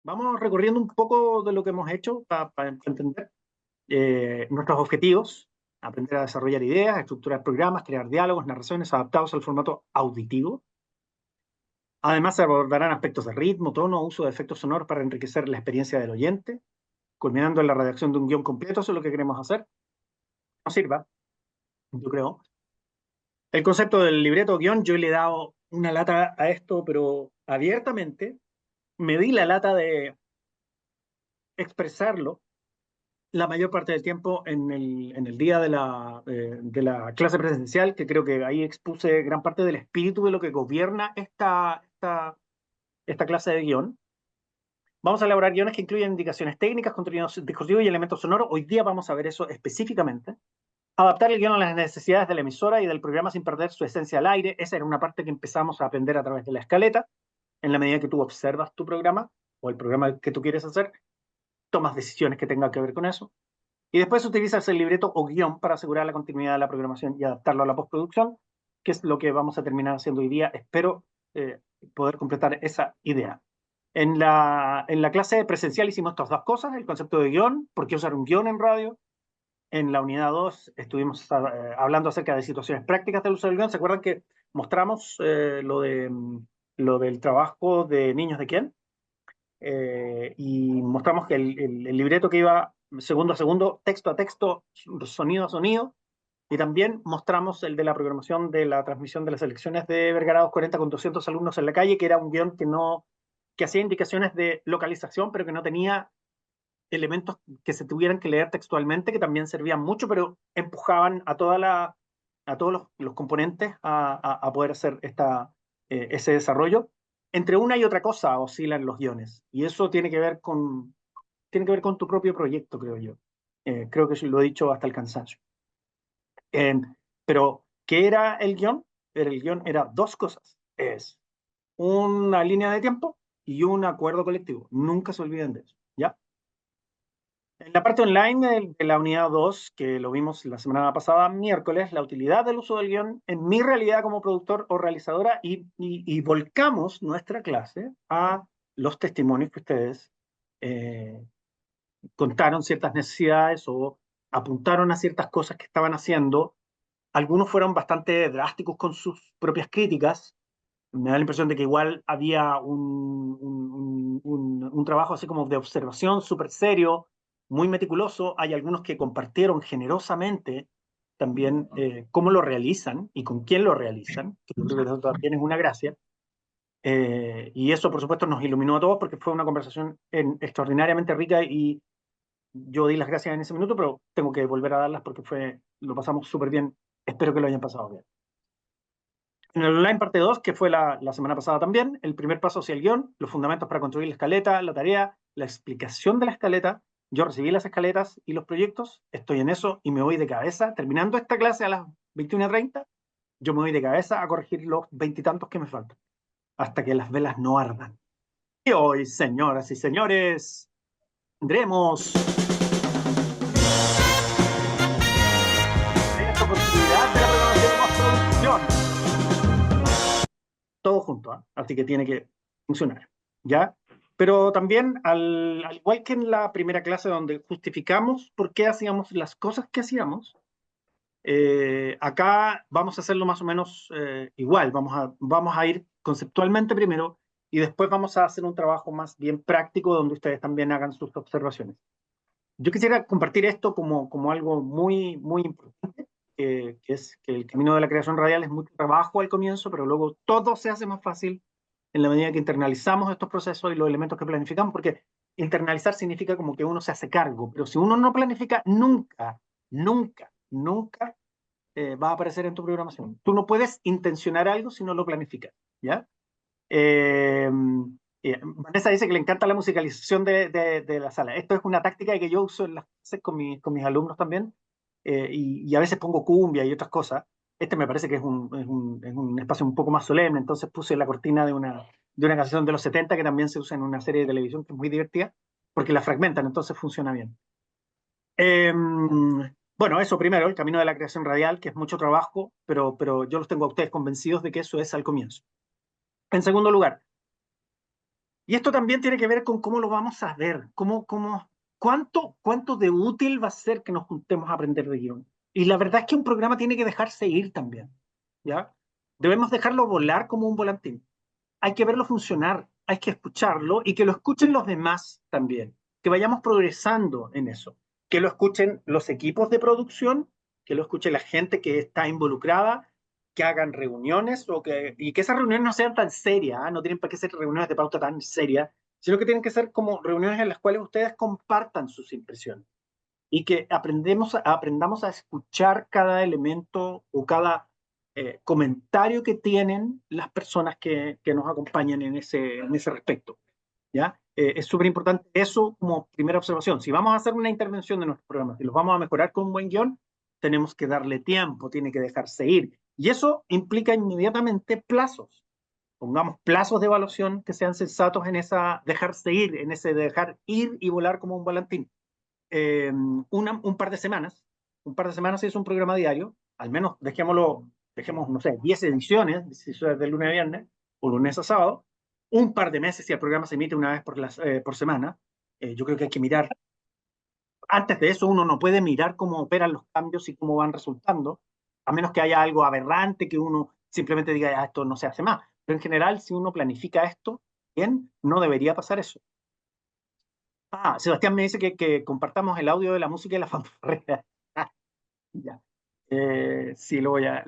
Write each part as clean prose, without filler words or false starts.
Vamos recorriendo un poco de lo que hemos hecho para entender nuestros objetivos, aprender a desarrollar ideas, estructurar programas, crear diálogos, narraciones adaptados al formato auditivo. Además, se abordarán aspectos de ritmo, tono, uso de efectos sonoros para enriquecer la experiencia del oyente, culminando en la redacción de un guión completo. Eso es lo que queremos hacer. Nos sirva, yo creo. El concepto del libreto guión, yo le he dado una lata a esto, pero abiertamente. Me di la lata de expresarlo la mayor parte del tiempo en el día de la clase presencial, que creo que ahí expuse gran parte del espíritu de lo que gobierna esta clase de guión. Vamos a elaborar guiones que incluyen indicaciones técnicas, contenidos discursivos y elementos sonoros. Hoy día vamos a ver eso específicamente. Adaptar el guión a las necesidades de la emisora y del programa sin perder su esencia al aire. Esa era una parte que empezamos a aprender a través de la escaleta. En la medida que tú observas tu programa o el programa que tú quieres hacer, tomas decisiones que tengan que ver con eso. Y después utilizas el libreto o guión para asegurar la continuidad de la programación y adaptarlo a la postproducción, que es lo que vamos a terminar haciendo hoy día. Espero poder completar esa idea. En la clase presencial hicimos estas dos cosas, el concepto de guión, por qué usar un guión en radio. En la unidad 2 estuvimos hablando acerca de situaciones prácticas del uso del guión. ¿Se acuerdan que mostramos lo del trabajo de Niños de quién? Y mostramos que el libreto que iba segundo a segundo, texto a texto, sonido a sonido, y también mostramos el de la programación de la transmisión de las elecciones de Vergara 240 con 200 alumnos en la calle, que era un guión que hacía indicaciones de localización, pero que no tenía elementos que se tuvieran que leer textualmente, que también servían mucho, pero empujaban a todos los componentes a poder hacer ese desarrollo. Entre una y otra cosa oscilan los guiones, y eso tiene que ver con tu propio proyecto, creo yo. Creo que lo he dicho hasta el cansancio. Eh, pero, ¿qué era el guión? El guión era dos cosas. Es una línea de tiempo y un acuerdo colectivo. Nunca se olviden de eso, ¿ya? En la parte online de la unidad 2, que lo vimos la semana pasada, miércoles, la utilidad del uso del guión en mi realidad como productor o realizadora y volcamos nuestra clase a los testimonios que ustedes contaron ciertas necesidades o apuntaron a ciertas cosas que estaban haciendo. Algunos fueron bastante drásticos con sus propias críticas. Me da la impresión de que igual había un trabajo así como de observación súper serio, muy meticuloso. Hay algunos que compartieron generosamente también cómo lo realizan y con quién lo realizan, que yo creo que eso también es una gracia. Y eso, por supuesto, nos iluminó a todos porque fue una conversación extraordinariamente rica y yo di las gracias en ese minuto, pero tengo que volver a darlas porque lo pasamos súper bien. Espero que lo hayan pasado bien. En el online parte 2, que fue la semana pasada también, el primer paso hacia el guión, los fundamentos para construir la escaleta, la tarea, la explicación de la escaleta. Yo recibí las escaletas y los proyectos, estoy en eso y me voy de cabeza. Terminando esta clase a las 21:30, yo me voy de cabeza a corregir los veintitantos que me faltan, hasta que las velas no ardan. Y hoy, señoras y señores, tendremos esta oportunidad de la programación de postproducción. Todo junto, ¿eh? Así que tiene que funcionar, ¿ya? Pero también, al igual que en la primera clase donde justificamos por qué hacíamos las cosas que hacíamos, acá vamos a hacerlo más o menos igual. Vamos a ir conceptualmente primero y después vamos a hacer un trabajo más bien práctico donde ustedes también hagan sus observaciones. Yo quisiera compartir esto como algo muy, muy importante, que es que el camino de la creación radial es mucho trabajo al comienzo, pero luego todo se hace más fácil en la medida que internalizamos estos procesos y los elementos que planificamos, porque internalizar significa como que uno se hace cargo, pero si uno no planifica, nunca, nunca, nunca va a aparecer en tu programación. Tú no puedes intencionar algo si no lo planificas, ¿ya? Eh, Vanessa dice que le encanta la musicalización de la sala. Esto es una táctica que yo uso en las clases con mis alumnos también, y a veces pongo cumbia y otras cosas. Este me parece que es un espacio un poco más solemne, entonces puse la cortina de una canción de los 70 que también se usa en una serie de televisión que es muy divertida, porque la fragmentan, entonces funciona bien. Bueno, eso primero, el camino de la creación radial, que es mucho trabajo, pero yo los tengo a ustedes convencidos de que eso es al comienzo. En segundo lugar, Y esto también tiene que ver con cómo lo vamos a ver, cuánto de útil va a ser que nos juntemos a aprender de guión. Y la verdad es que un programa tiene que dejarse ir también, ¿ya? Debemos dejarlo volar como un volantín. Hay que verlo funcionar, hay que escucharlo y que lo escuchen los demás también, que vayamos progresando en eso, que lo escuchen los equipos de producción, que lo escuche la gente que está involucrada, que hagan reuniones y que esas reuniones no sean tan serias, ¿eh? No tienen para qué ser reuniones de pauta tan serias, sino que tienen que ser como reuniones en las cuales ustedes compartan sus impresiones y que aprendamos a escuchar cada elemento o cada comentario que tienen las personas que nos acompañan en ese respecto. ¿Ya? Es súper importante eso como primera observación. Si vamos a hacer una intervención de nuestros programas y los vamos a mejorar con un buen guión, tenemos que darle tiempo, tiene que dejarse ir. Y eso implica inmediatamente plazos. Pongamos plazos de evaluación que sean sensatos en esa dejarse ir, en ese dejar ir y volar como un volantín. Un par de semanas si es un programa diario, al menos dejemos, no sé, 10 ediciones, si eso es de lunes a viernes, o lunes a sábado, un par de meses si el programa se emite una vez por semana. Yo creo que hay que mirar, antes de eso uno no puede mirar cómo operan los cambios y cómo van resultando, a menos que haya algo aberrante que uno simplemente diga, esto no se hace más. Pero en general, si uno planifica esto bien, no debería pasar eso. Sebastián me dice que compartamos el audio de la música y la fanfarrea. Ya. Sí, lo voy a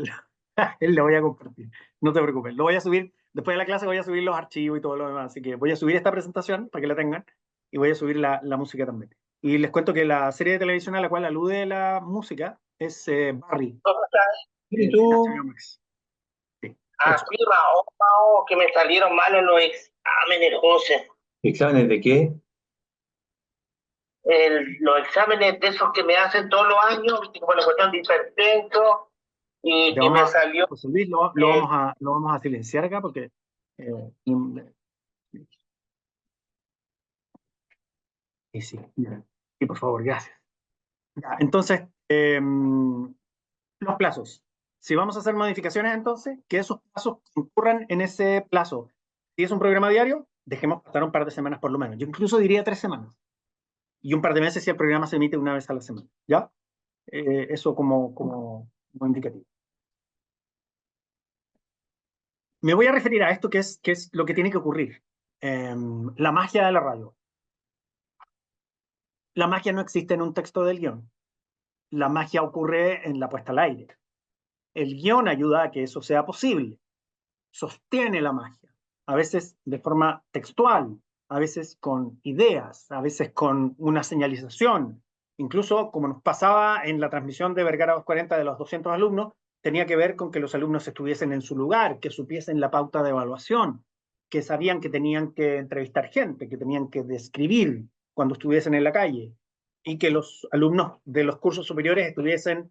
compartir. No te preocupes. Lo voy a subir, después de la clase voy a subir los archivos y todo lo demás. Así que voy a subir esta presentación para que la tengan y voy a subir la música también. Y les cuento que la serie de televisión a la cual alude la música es Barry, ¿Cómo estás? ¿Y en tú? HBO Max. Sí, eso. Aquí, Mao, que me salieron malos los exámenes, José. ¿Exámenes de qué? Los exámenes de esos que me hacen todos los años, viste, como la cuestión de hipertenso, y Ya que vamos me a, salió, José Luis, eh, lo vamos a silenciar acá porque y sí, ya. Y por favor, gracias. Ya, entonces, los plazos. Si vamos a hacer modificaciones, entonces, que esos plazos concurran en ese plazo. Si es un programa diario, dejemos pasar un par de semanas por lo menos. Yo incluso diría 3 semanas. Y un par de meses si el programa se emite una vez a la semana. ¿Ya? Eso como indicativo. Me voy a referir a esto que es lo que tiene que ocurrir. La magia de la radio. La magia no existe en un texto del guión. La magia ocurre en la puesta al aire. El guión ayuda a que eso sea posible, sostiene la magia, a veces de forma textual, a veces con ideas, a veces con una señalización, incluso como nos pasaba en la transmisión de Vergara 240 de los 200 alumnos, tenía que ver con que los alumnos estuviesen en su lugar, que supiesen la pauta de evaluación, que sabían que tenían que entrevistar gente, que tenían que describir cuando estuviesen en la calle, y que los alumnos de los cursos superiores estuviesen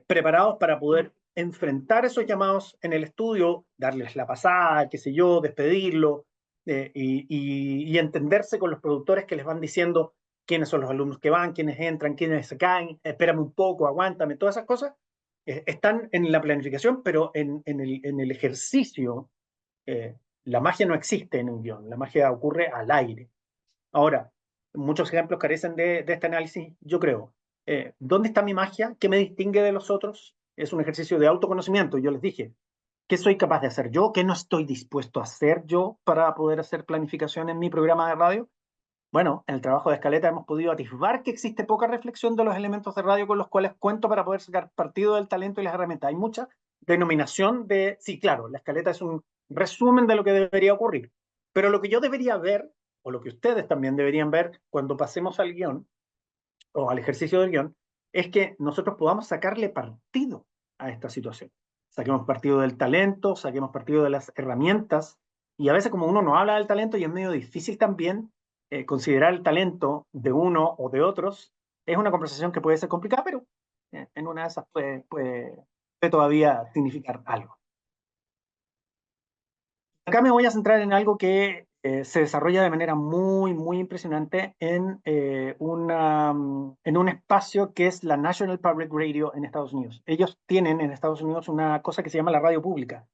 preparados para poder enfrentar esos llamados en el estudio, darles la pasada, qué sé yo, despedirlo, y entenderse con los productores que les van diciendo quiénes son los alumnos que van, quiénes entran, quiénes se caen, espérame un poco, aguántame, todas esas cosas están en la planificación, pero en el ejercicio la magia no existe en un guión, la magia ocurre al aire. Ahora, muchos ejemplos carecen de este análisis, yo creo. ¿Dónde está mi magia? ¿Qué me distingue de los otros? Es un ejercicio de autoconocimiento. Yo les dije, ¿qué soy capaz de hacer yo? ¿Qué no estoy dispuesto a hacer yo para poder hacer planificación en mi programa de radio? Bueno, en el trabajo de Escaleta hemos podido atisbar que existe poca reflexión de los elementos de radio con los cuales cuento para poder sacar partido del talento y las herramientas. Hay mucha denominación de, sí, claro, la Escaleta es un resumen de lo que debería ocurrir, pero lo que yo debería ver, o lo que ustedes también deberían ver cuando pasemos al guión, o al ejercicio del guión, es que nosotros podamos sacarle partido a esta situación. Saquemos partido del talento, saquemos partido de las herramientas, y a veces como uno no habla del talento y es medio difícil también considerar el talento de uno o de otros, es una conversación que puede ser complicada, pero en una de esas puede todavía significar algo. Acá me voy a centrar en algo que se desarrolla de manera muy impresionante en un espacio que es la National Public Radio en Estados Unidos. Ellos tienen en Estados Unidos una cosa que se llama la radio pública.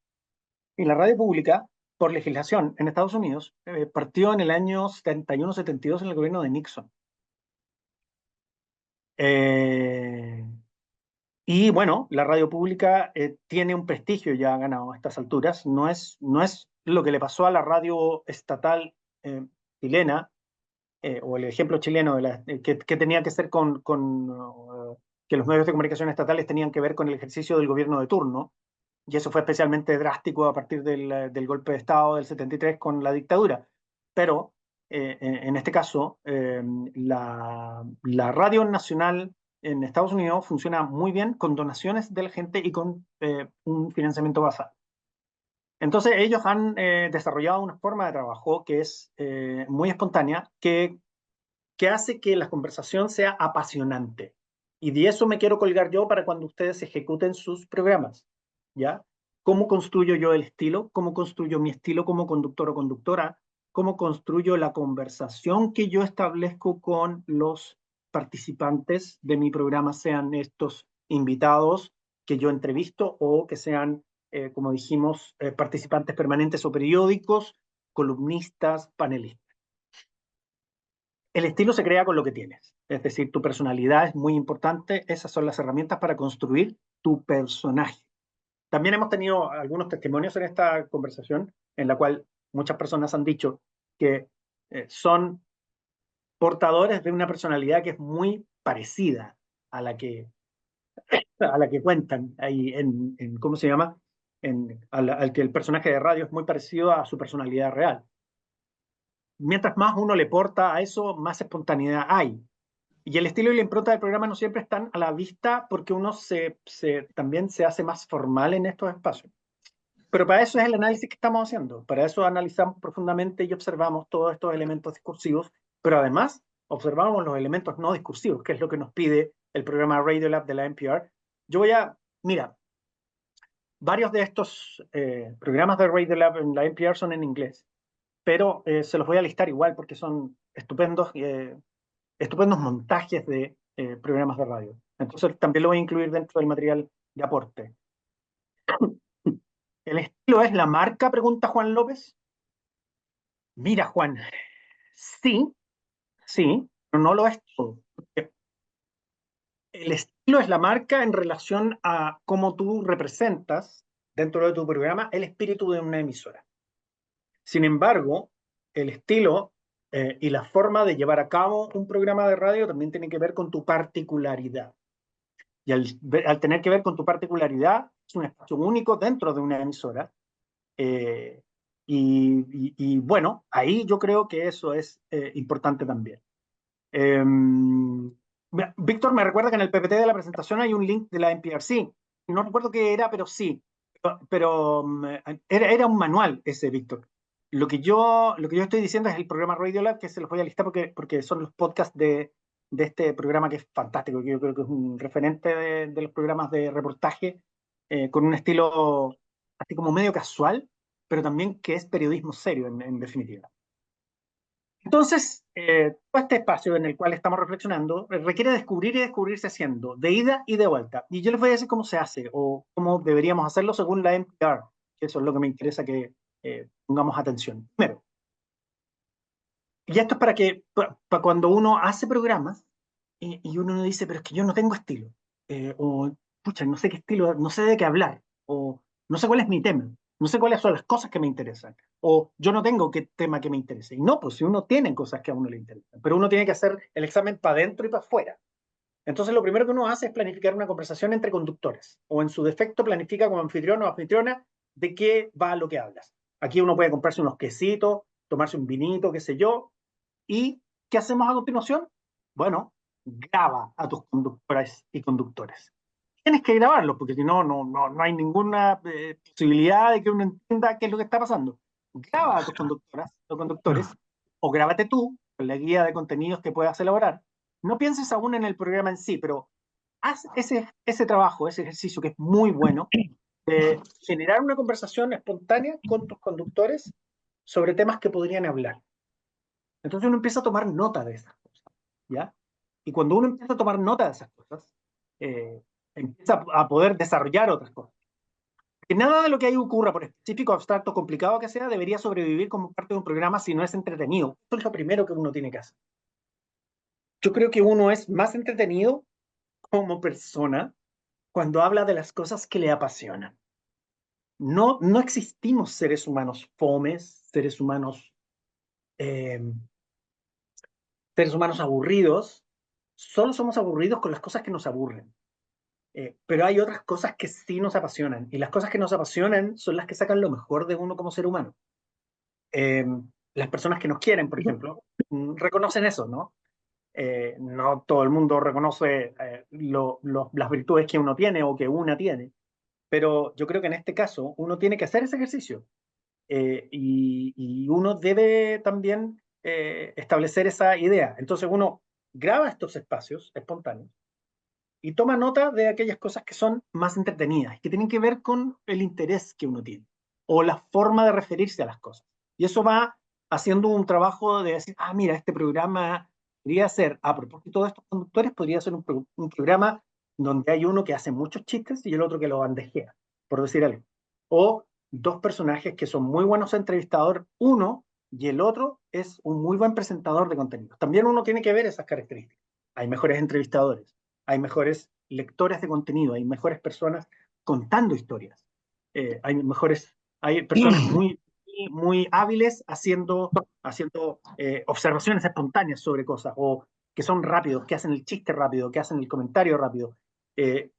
Y la radio pública por legislación en Estados Unidos, partió en el año 71-72 en el gobierno de Nixon. Y bueno, la radio pública tiene un prestigio ya ganado a estas alturas. No es lo que le pasó a la radio estatal chilena, o el ejemplo chileno que tenía que ser que los medios de comunicación estatales tenían que ver con el ejercicio del gobierno de turno, y eso fue especialmente drástico a partir del golpe de Estado del 73 con la dictadura. Pero en este caso, la radio nacional en Estados Unidos funciona muy bien con donaciones de la gente y con un financiamiento basal. Entonces ellos han desarrollado una forma de trabajo que es muy espontánea, que hace que la conversación sea apasionante. Y de eso me quiero colgar yo para cuando ustedes ejecuten sus programas, ¿ya? ¿Cómo construyo yo el estilo? ¿Cómo construyo mi estilo como conductor o conductora? ¿Cómo construyo la conversación que yo establezco con los participantes de mi programa, sean estos invitados que yo entrevisto o que sean, como dijimos, participantes permanentes o periódicos, columnistas, panelistas? El estilo se crea con lo que tienes, es decir, tu personalidad es muy importante, esas son las herramientas para construir tu personaje. También hemos tenido algunos testimonios en esta conversación en la cual muchas personas han dicho que son portadores de una personalidad que es muy parecida a la que cuentan ahí ¿cómo se llama? Al que el personaje de radio es muy parecido a su personalidad real. Mientras más uno le porta a eso, más espontaneidad hay. Y el estilo y la impronta del programa no siempre están a la vista porque uno también se hace más formal en estos espacios. Pero para eso es el análisis que estamos haciendo. Para eso analizamos profundamente y observamos todos estos elementos discursivos, pero además observamos los elementos no discursivos, que es lo que nos pide el programa Radiolab de la NPR. Mira, varios de estos programas de Radiolab en la NPR son en inglés, pero se los voy a listar igual porque son estupendos montajes de programas de radio. Entonces también lo voy a incluir dentro del material de aporte. ¿El estilo es la marca? Pregunta Juan López. Mira, Juan, sí, sí, pero no lo es todo. El estilo es la marca en relación a cómo tú representas dentro de tu programa el espíritu de una emisora. Sin embargo, el estilo y la forma de llevar a cabo un programa de radio también tiene que ver con tu particularidad. Y al tener que ver con tu particularidad, es un espacio único dentro de una emisora. eh, bueno, ahí yo creo que eso es importante también. Víctor me recuerda que en el PPT de la presentación hay un link de la NPRC. No recuerdo qué era, pero sí. Era un manual ese, Víctor. Lo que yo estoy diciendo es el programa Radiolab, que se los voy a listar porque son los podcasts de este programa que es fantástico, que yo creo que es un referente de los programas de reportaje, con un estilo así como medio casual, pero también que es periodismo serio en definitiva. Entonces, todo este espacio en el cual estamos reflexionando requiere descubrir y descubrirse haciendo, de ida y de vuelta. Y yo les voy a decir cómo se hace o cómo deberíamos hacerlo según la NPR, que eso es lo que me interesa que pongamos atención. Primero, y esto es para cuando uno hace programas y uno dice, pero es que yo no tengo estilo, o pucha, no sé qué estilo, no sé de qué hablar, o no sé cuál es mi tema, no sé cuáles son las cosas que me interesan, o yo no tengo qué tema que me interese. Y no, pues si uno tiene cosas que a uno le interesan, pero uno tiene que hacer el examen para adentro y para afuera. Entonces lo primero que uno hace es planificar una conversación entre conductores, o en su defecto planifica como anfitrión o anfitriona de qué va lo que hablas. Aquí uno puede comprarse unos quesitos, tomarse un vinito, qué sé yo, ¿y qué hacemos a continuación? Bueno, graba a tus conductoras y conductores. Tienes que grabarlo, porque si no, no hay ninguna posibilidad de que uno entienda qué es lo que está pasando. Graba a tus conductoras o conductores, o grábate tú con la guía de contenidos que puedas elaborar. No pienses aún en el programa en sí, pero haz ese trabajo, ese ejercicio que es muy bueno, de generar una conversación espontánea con tus conductores sobre temas que podrían hablar. Entonces uno empieza a tomar nota de esas cosas, ¿ya? Y cuando uno empieza a tomar nota de esas cosas, eh, empieza a poder desarrollar otras cosas. Que nada de lo que ahí ocurra, por específico, abstracto, complicado que sea, debería sobrevivir como parte de un programa si no es entretenido. Eso es lo primero que uno tiene que hacer. Yo creo que uno es más entretenido como persona cuando habla de las cosas que le apasionan. No, no existimos seres humanos fomes, eh, seres humanos aburridos. Solo somos aburridos con las cosas que nos aburren. Pero hay otras cosas que sí nos apasionan. Y las cosas que nos apasionan son las que sacan lo mejor de uno como ser humano. Eh, las personas que nos quieren, por ejemplo, reconocen eso, ¿no? No todo el mundo reconoce las virtudes que uno tiene o que una tiene, pero yo creo que en este caso uno tiene que hacer ese ejercicio y uno debe también establecer esa idea. Entonces uno graba estos espacios espontáneos y toma nota de aquellas cosas que son más entretenidas, que tienen que ver con el interés que uno tiene o la forma de referirse a las cosas. Y eso va haciendo un trabajo de decir, ah, mira, este programa podría ser, a propósito de estos conductores, podría ser un programa donde hay uno que hace muchos chistes y el otro que lo bandejea, por decir algo. O dos personajes que son muy buenos entrevistadores, uno y el otro es un muy buen presentador de contenido. También uno tiene que ver esas características. Hay mejores entrevistadores, hay mejores lectores de contenido, hay mejores personas contando historias, hay personas muy hábiles haciendo observaciones espontáneas sobre cosas, o que son rápidos, que hacen el chiste rápido, que hacen el comentario rápido,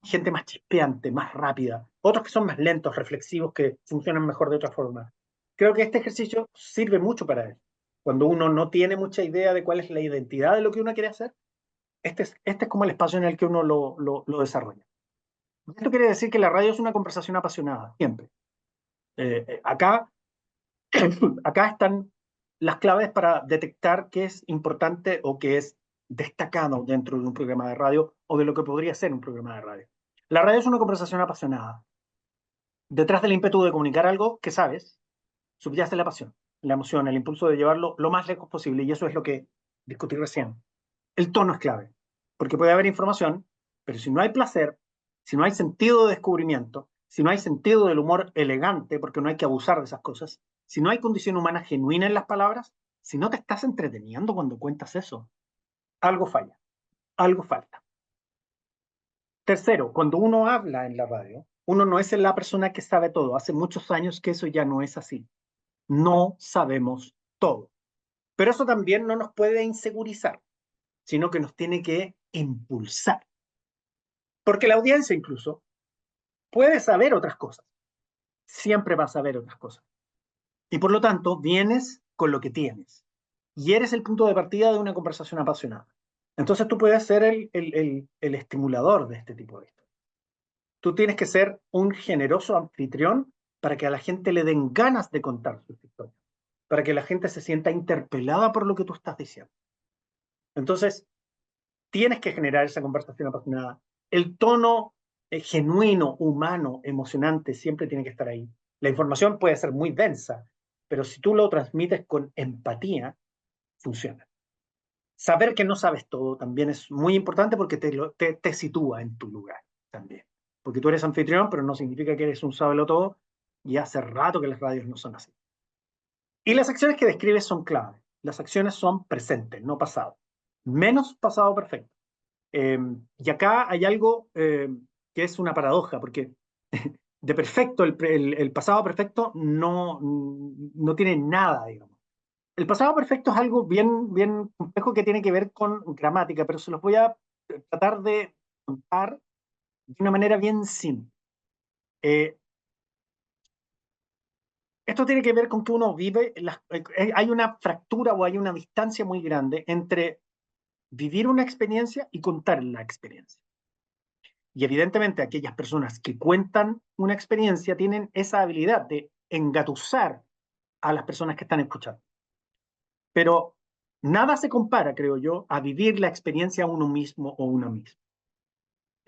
gente más chispeante, más rápida, otros que son más lentos, reflexivos, que funcionan mejor de otra forma. Creo que este ejercicio sirve mucho para eso. Cuando uno no tiene mucha idea de cuál es la identidad de lo que uno quiere hacer, este es como el espacio en el que uno lo desarrolla. Esto quiere decir que la radio es una conversación apasionada, siempre. Acá, acá están las claves para detectar qué es importante o qué es destacado dentro de un programa de radio o de lo que podría ser un programa de radio. La radio es una conversación apasionada. Detrás del ímpetu de comunicar algo que sabes, subyace la pasión, la emoción, el impulso de llevarlo lo más lejos posible, y eso es lo que discutí recién. El tono es clave, porque puede haber información, pero si no hay placer, si no hay sentido de descubrimiento, si no hay sentido del humor elegante, porque no hay que abusar de esas cosas, si no hay condición humana genuina en las palabras, si no te estás entreteniendo cuando cuentas eso, algo falla, algo falta. Tercero, cuando uno habla en la radio, uno no es la persona que sabe todo. Hace muchos años que eso ya no es así. No sabemos todo. Pero eso también no nos puede insegurizar, sino que nos tiene que impulsar. Porque la audiencia incluso puede saber otras cosas, siempre va a saber otras cosas. Y por lo tanto, vienes con lo que tienes. Y eres el punto de partida de una conversación apasionada. Entonces tú puedes ser el estimulador de este tipo de historias. Tú tienes que ser un generoso anfitrión para que a la gente le den ganas de contar sus historias, para que la gente se sienta interpelada por lo que tú estás diciendo. Entonces, tienes que generar esa conversación apasionada. El tono genuino, humano, emocionante, siempre tiene que estar ahí. La información puede ser muy densa, pero si tú lo transmites con empatía, funciona. Saber que no sabes todo también es muy importante porque te sitúa en tu lugar también. Porque tú eres anfitrión, pero no significa que eres un todo y hace rato que las radios no son así. Y las acciones que describes son clave. Las acciones son presentes, no pasado. Menos pasado perfecto. Y acá hay algo que es una paradoja, porque de perfecto, el pasado perfecto no tiene nada, digamos. El pasado perfecto es algo bien complejo que tiene que ver con gramática, pero se los voy a tratar de contar de una manera bien simple. Eh, Esto tiene que ver con que uno vive, hay una fractura o hay una distancia muy grande entre vivir una experiencia y contar la experiencia. Y evidentemente aquellas personas que cuentan una experiencia tienen esa habilidad de engatusar a las personas que están escuchando. Pero nada se compara, creo yo, a vivir la experiencia uno mismo o una misma.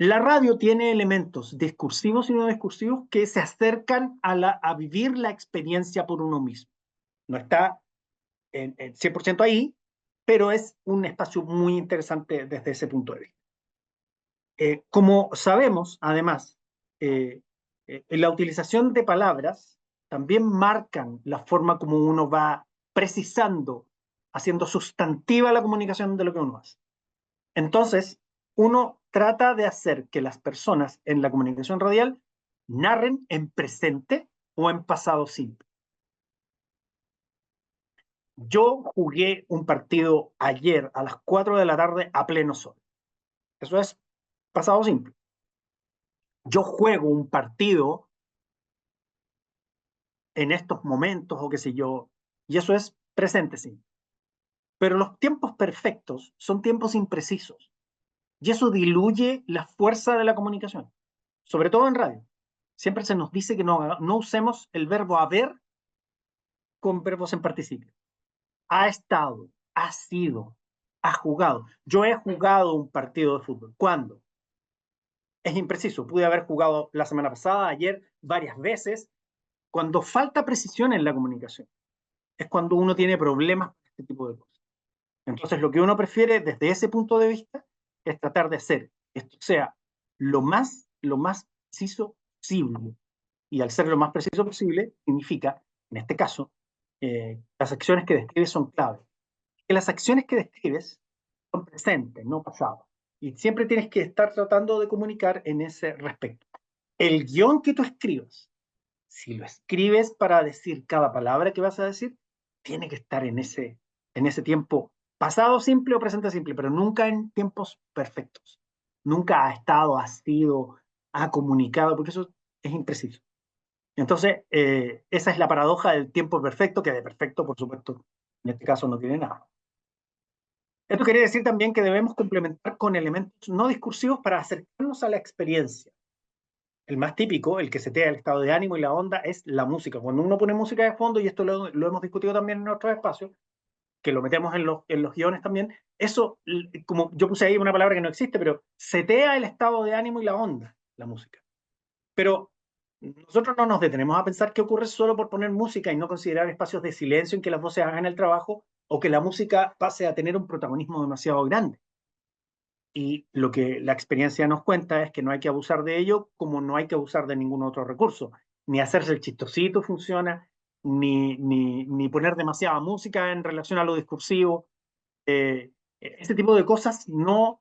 La radio tiene elementos discursivos y no discursivos que se acercan a vivir la experiencia por uno mismo. No está en 100% ahí, pero es un espacio muy interesante desde ese punto de vista. Como sabemos, además, eh, la utilización de palabras también marcan la forma como uno va precisando, haciendo sustantiva la comunicación de lo que uno hace. Entonces, uno trata de hacer que las personas en la comunicación radial narren en presente o en pasado simple. Yo jugué un partido ayer a las 4 de la tarde a pleno sol. Eso es pasado simple. Yo juego un partido en estos momentos o qué sé yo, y eso es presente simple. Pero los tiempos perfectos son tiempos imprecisos, y eso diluye la fuerza de la comunicación, sobre todo en radio. Siempre se nos dice que no usemos el verbo haber con verbos en participio. Ha estado, ha sido, ha jugado. Yo he jugado un partido de fútbol. ¿Cuándo? Es impreciso. Pude haber jugado la semana pasada, ayer, varias veces. Cuando falta precisión en la comunicación, es cuando uno tiene problemas con este tipo de cosas. Entonces, lo que uno prefiere desde ese punto de vista es tratar de hacer que esto sea lo más preciso posible. Y al ser lo más preciso posible, significa, en este caso, las acciones que describes son clave. Que las acciones que describes son presentes, no pasadas. Y siempre tienes que estar tratando de comunicar en ese respecto. El guión que tú escribas, si lo escribes para decir cada palabra que vas a decir, tiene que estar en ese tiempo pasado simple o presente simple, pero nunca en tiempos perfectos. Nunca ha estado, ha sido, ha comunicado, porque eso es impreciso. Entonces, esa es la paradoja del tiempo perfecto, que de perfecto, por supuesto, en este caso no tiene nada. Esto quiere decir también que debemos complementar con elementos no discursivos para acercarnos a la experiencia. El más típico, el que setea el estado de ánimo y la onda, es la música. Cuando uno pone música de fondo, y esto lo hemos discutido también en otros espacios, que lo metemos en los guiones también, eso, como yo puse ahí una palabra que no existe, pero setea el estado de ánimo y la onda, la música. Pero nosotros no nos detenemos a pensar qué ocurre solo por poner música y no considerar espacios de silencio en que las voces hagan el trabajo o que la música pase a tener un protagonismo demasiado grande. Y lo que la experiencia nos cuenta es que no hay que abusar de ello como no hay que abusar de ningún otro recurso. Ni hacerse el chistosito funciona, ni poner demasiada música en relación a lo discursivo. Ese tipo de cosas no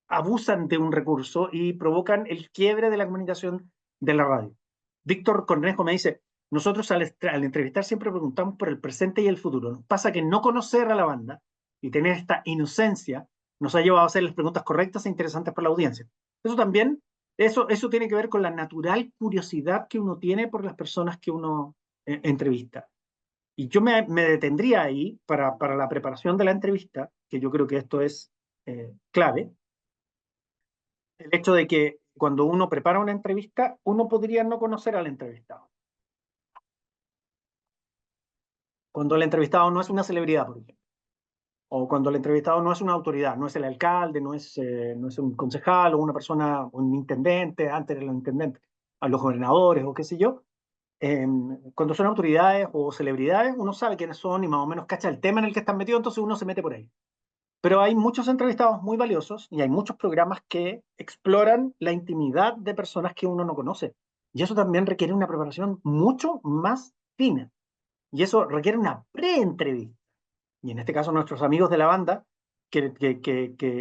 abusan de un recurso y provocan el quiebre de la comunicación de la radio. Víctor Cornejo me dice, nosotros al entrevistar siempre preguntamos por el presente y el futuro. Nos pasa que no conocer a la banda y tener esta inocencia nos ha llevado a hacer las preguntas correctas e interesantes para la audiencia. Eso también, eso tiene que ver con la natural curiosidad que uno tiene por las personas que uno entrevista. Y yo me detendría ahí para la preparación de la entrevista, que yo creo que esto es clave, el hecho de que cuando uno prepara una entrevista, uno podría no conocer al entrevistado. Cuando el entrevistado no es una celebridad, por ejemplo. O cuando el entrevistado no es una autoridad, no es el alcalde, no es un concejal o una persona, un intendente, antes era el intendente, a los gobernadores o qué sé yo. Cuando son autoridades o celebridades, uno sabe quiénes son y más o menos cacha el tema en el que están metidos, entonces uno se mete por ahí. Pero hay muchos entrevistados muy valiosos y hay muchos programas que exploran la intimidad de personas que uno no conoce. Y eso también requiere una preparación mucho más fina. Y eso requiere una pre-entrevista. Y en este caso, nuestros amigos de la banda, que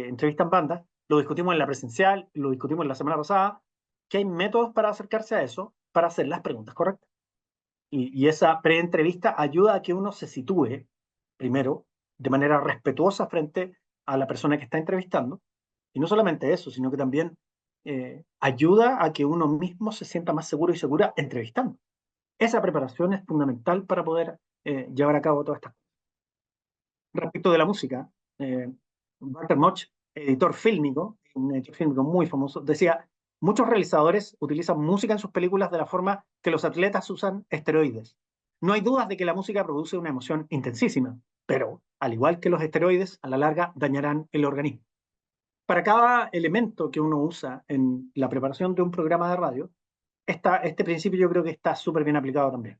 entrevistan bandas, lo discutimos en la presencial, lo discutimos la semana pasada, que hay métodos para acercarse a eso, para hacer las preguntas correctas. Y esa pre-entrevista ayuda a que uno se sitúe, primero, de manera respetuosa frente a la persona que está entrevistando. Y no solamente eso, sino que también ayuda a que uno mismo se sienta más seguro y segura entrevistando. Esa preparación es fundamental para poder llevar a cabo todas estas cosas. Respecto de la música, Walter Moch, editor fílmico, un editor fílmico muy famoso, decía, muchos realizadores utilizan música en sus películas de la forma que los atletas usan esteroides. No hay dudas de que la música produce una emoción intensísima, pero, al igual que los esteroides, a la larga dañarán el organismo. Para cada elemento que uno usa en la preparación de un programa de radio, este principio yo creo que está súper bien aplicado también.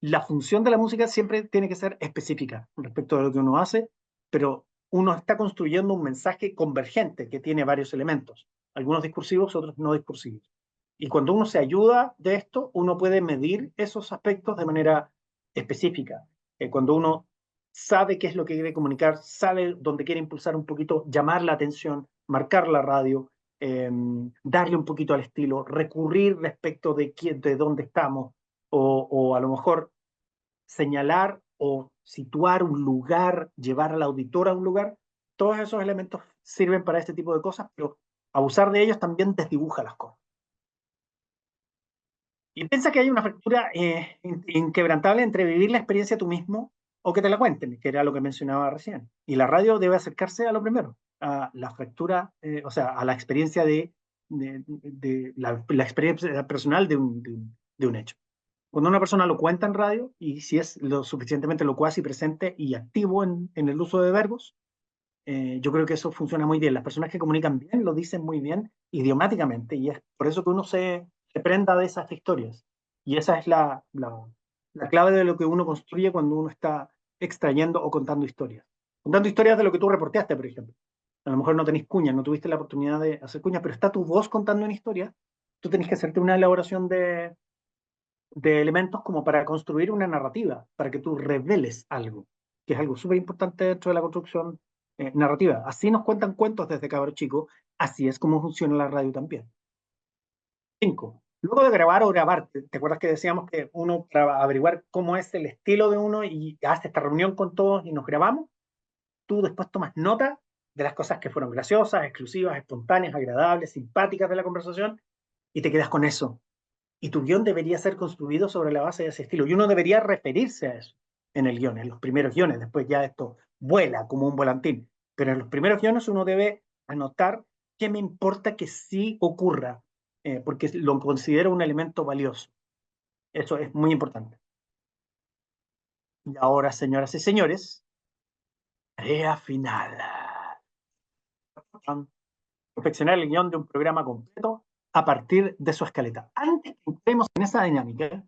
La función de la música siempre tiene que ser específica respecto de lo que uno hace, pero uno está construyendo un mensaje convergente que tiene varios elementos, algunos discursivos, otros no discursivos. Y cuando uno se ayuda de esto, uno puede medir esos aspectos de manera específica. Cuando uno sabe qué es lo que quiere comunicar, sabe dónde quiere impulsar un poquito, llamar la atención, marcar la radio, darle un poquito al estilo, recurrir respecto de, quién, de dónde estamos, o a lo mejor señalar o situar un lugar, llevar al auditor a un lugar, todos esos elementos sirven para este tipo de cosas, pero abusar de ellos también desdibuja las cosas. Y piensa que hay una fractura inquebrantable entre vivir la experiencia tú mismo o que te la cuenten, que era lo que mencionaba recién. Y la radio debe acercarse a lo primero, a la fractura, o sea, a la experiencia de la experiencia personal de un hecho. Cuando una persona lo cuenta en radio y si es lo suficientemente locuaz y presente y activo en el uso de verbos, yo creo que eso funciona muy bien. Las personas que comunican bien lo dicen muy bien idiomáticamente y es por eso que uno se prenda de esas historias. Y esa es la clave de lo que uno construye cuando uno está extrayendo o contando historias. Contando historias de lo que tú reporteaste, por ejemplo. A lo mejor no tenés cuñas, no tuviste la oportunidad de hacer cuñas, pero está tu voz contando una historia. Tú tenés que hacerte una elaboración de elementos como para construir una narrativa, para que tú reveles algo, que es algo súper importante dentro de la construcción narrativa. Así nos cuentan cuentos desde cabro chico, así es como funciona la radio también. 5. Luego de grabar o grabar, ¿te acuerdas que decíamos que uno, para averiguar cómo es el estilo de uno y hace esta reunión con todos y nos grabamos? Tú después tomas nota de las cosas que fueron graciosas, exclusivas, espontáneas, agradables, simpáticas de la conversación y te quedas con eso. Y tu guión debería ser construido sobre la base de ese estilo. Y uno debería referirse a eso en el guión, en los primeros guiones. Después ya esto vuela como un volantín. Pero en los primeros guiones uno debe anotar qué me importa que sí ocurra, porque lo considero un elemento valioso. Eso es muy importante. Y ahora, señoras y señores, tarea final. Perfeccionar el guión de un programa completo a partir de su escaleta. Antes que entremos en esa dinámica,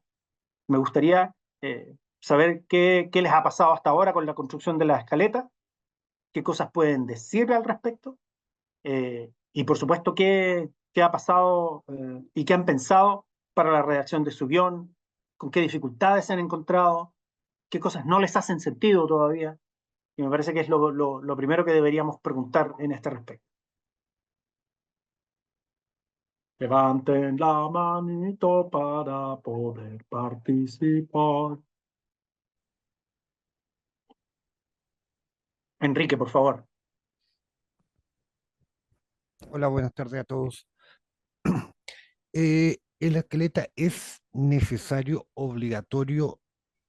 me gustaría saber qué les ha pasado hasta ahora con la construcción de la escaleta, qué cosas pueden decir al respecto y por supuesto qué ha pasado y qué han pensado para la redacción de su guión, con qué dificultades se han encontrado, qué cosas no les hacen sentido todavía. Y me parece que es lo primero que deberíamos preguntar en este respecto. Levanten la manito para poder participar. Enrique, por favor. Hola, buenas tardes a todos. En la escaleta es necesario, obligatorio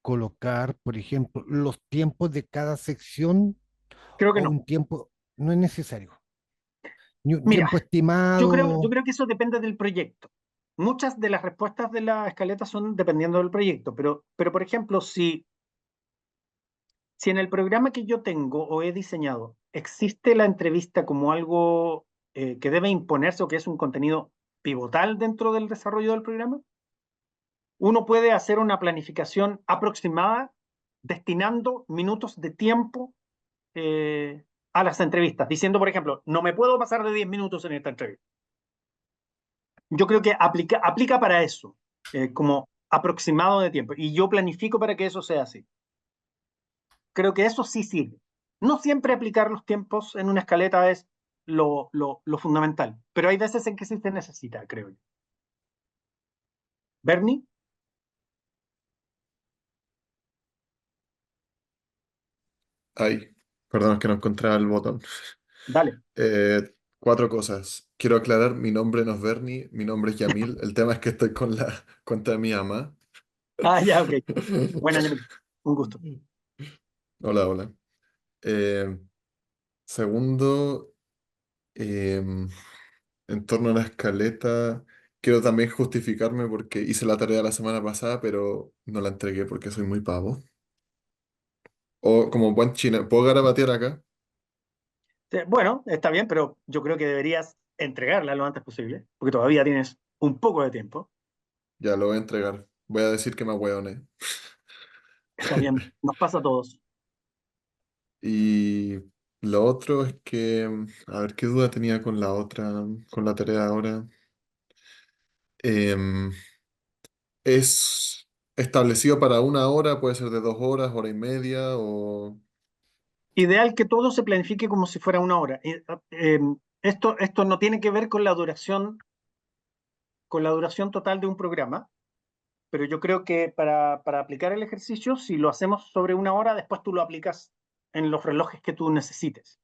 colocar, por ejemplo, los tiempos de cada sección Creo que o no. un tiempo, no es necesario, ni un Mira, tiempo yo estimado. creo que eso depende del proyecto. Muchas de las respuestas de la escaleta son dependiendo del proyecto, pero por ejemplo, si en el programa que yo tengo o he diseñado existe la entrevista como algo que debe imponerse o que es un contenido pivotal dentro del desarrollo del programa, uno puede hacer una planificación aproximada destinando minutos de tiempo a las entrevistas, diciendo, por ejemplo, no me puedo pasar de 10 minutos en esta entrevista. Yo creo que aplica para eso, como aproximado de tiempo. Y yo planifico para que eso sea así. Creo que eso sí sirve. No siempre aplicar los tiempos en una escaleta es lo fundamental, pero hay veces en que sí se necesita, creo yo. Bernie, Ay, perdón, es que no encontraba el botón. dale. Cuatro cosas. Quiero aclarar, mi nombre no es Bernie, mi nombre es Yamil. El tema es que estoy con la cuenta de mi mamá. Ah, ya, ok. Buena, Yamil. Un gusto. Hola, hola. Eh, segundo, en torno a la escaleta, quiero también justificarme porque hice la tarea la semana pasada, pero no la entregué porque soy muy pavo. O como buen chino, ¿puedo garabatear acá? Bueno, está bien, pero yo creo que deberías entregarla lo antes posible, porque todavía tienes un poco de tiempo. Ya lo voy a entregar. Voy a decir que me ahueoné. Está bien, nos pasa a todos. Y lo otro es que, a ver, ¿qué duda tenía con la otra, con la tarea ahora? Em, ¿Es establecido para una hora? ¿Puede ser de 2 horas, hora y media? O... Ideal que todo se planifique como si fuera una hora. Esto no tiene que ver con la duración total de un programa, pero yo creo que para aplicar el ejercicio, si lo hacemos sobre una hora, después tú lo aplicas en los relojes que tú necesites.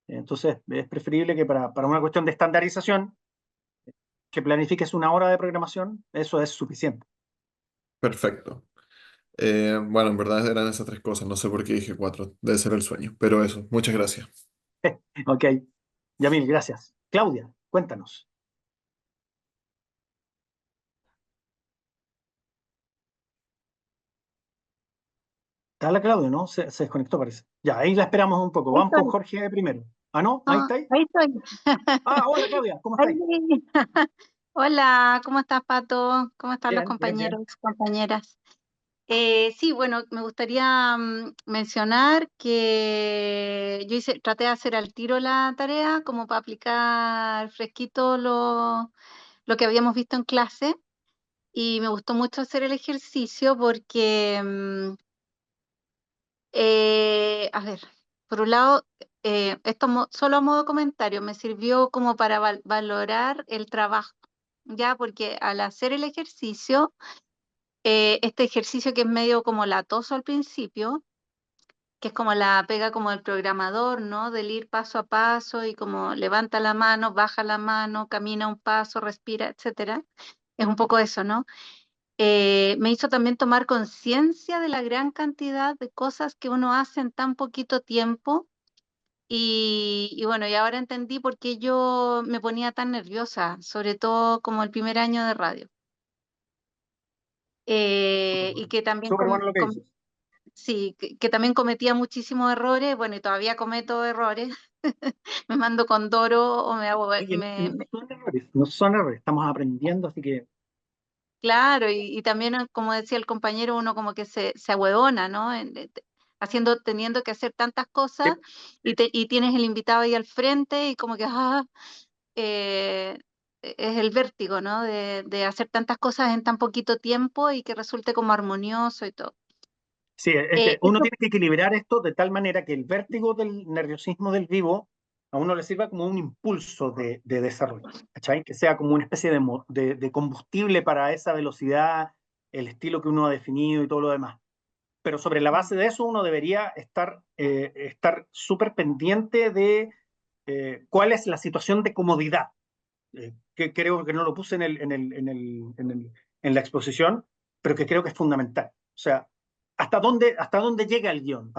Entonces, es preferible que para una cuestión de estandarización, que planifiques una hora de programación, eso es suficiente. Perfecto. Bueno, en verdad eran esas tres cosas. No sé por qué dije cuatro. Debe ser el sueño. Pero eso, muchas gracias. Ok, Yamil, gracias. Claudia, cuéntanos. Está la Claudia, ¿no? Se desconectó, parece. Ya, ahí la esperamos un poco. Ahí Vamos con estoy. Jorge primero. Ah, ¿no? Ahí Ah, estáis. ahí estoy. Ah, hola Claudia, ¿cómo estáis? Oli. Hola, ¿cómo estás, Pato? ¿Cómo están los Bien, bien, compañeros, bien. compañeras? Sí, bueno, me gustaría mencionar que yo traté de hacer al tiro la tarea como para aplicar fresquito lo que habíamos visto en clase y me gustó mucho hacer el ejercicio porque a ver, por un lado, esto solo a modo comentario, me sirvió como para valorar el trabajo, ya, porque al hacer el ejercicio, este ejercicio que es medio como latoso al principio, que es como la pega como el programador, ¿no? Del ir paso a paso y como levanta la mano, baja la mano, camina un paso, respira, etcétera. Es un poco eso, ¿no? Me hizo también tomar conciencia de la gran cantidad de cosas que uno hace en tan poquito tiempo y bueno, y ahora entendí por qué yo me ponía tan nerviosa, sobre todo como el primer año de radio. Súper Y bueno. que también, Súper bueno lo que dices. sí, que también cometía muchísimos errores, bueno, y todavía cometo errores, me mando con Doro o me hago, Oye, no son errores, no son errores, estamos aprendiendo, así que claro, y también, como decía el compañero, uno como que se ahueona, ¿no? Teniendo que hacer tantas cosas sí, y tienes el invitado ahí al frente y como que, eh, es el vértigo, ¿no? De hacer tantas cosas en tan poquito tiempo y que resulte como armonioso y todo. sí, es que uno Esto, tiene que equilibrar esto de tal manera que el vértigo del nerviosismo del vivo a uno le sirva como un impulso de desarrollo, ¿cachai? Que sea como una especie de combustible para esa velocidad, el estilo que uno ha definido y todo lo demás. Pero sobre la base de eso uno debería estar súper pendiente de cuál es la situación de comodidad, que creo que no lo puse en la exposición, pero que creo que es fundamental. O sea, hasta dónde llega el guión,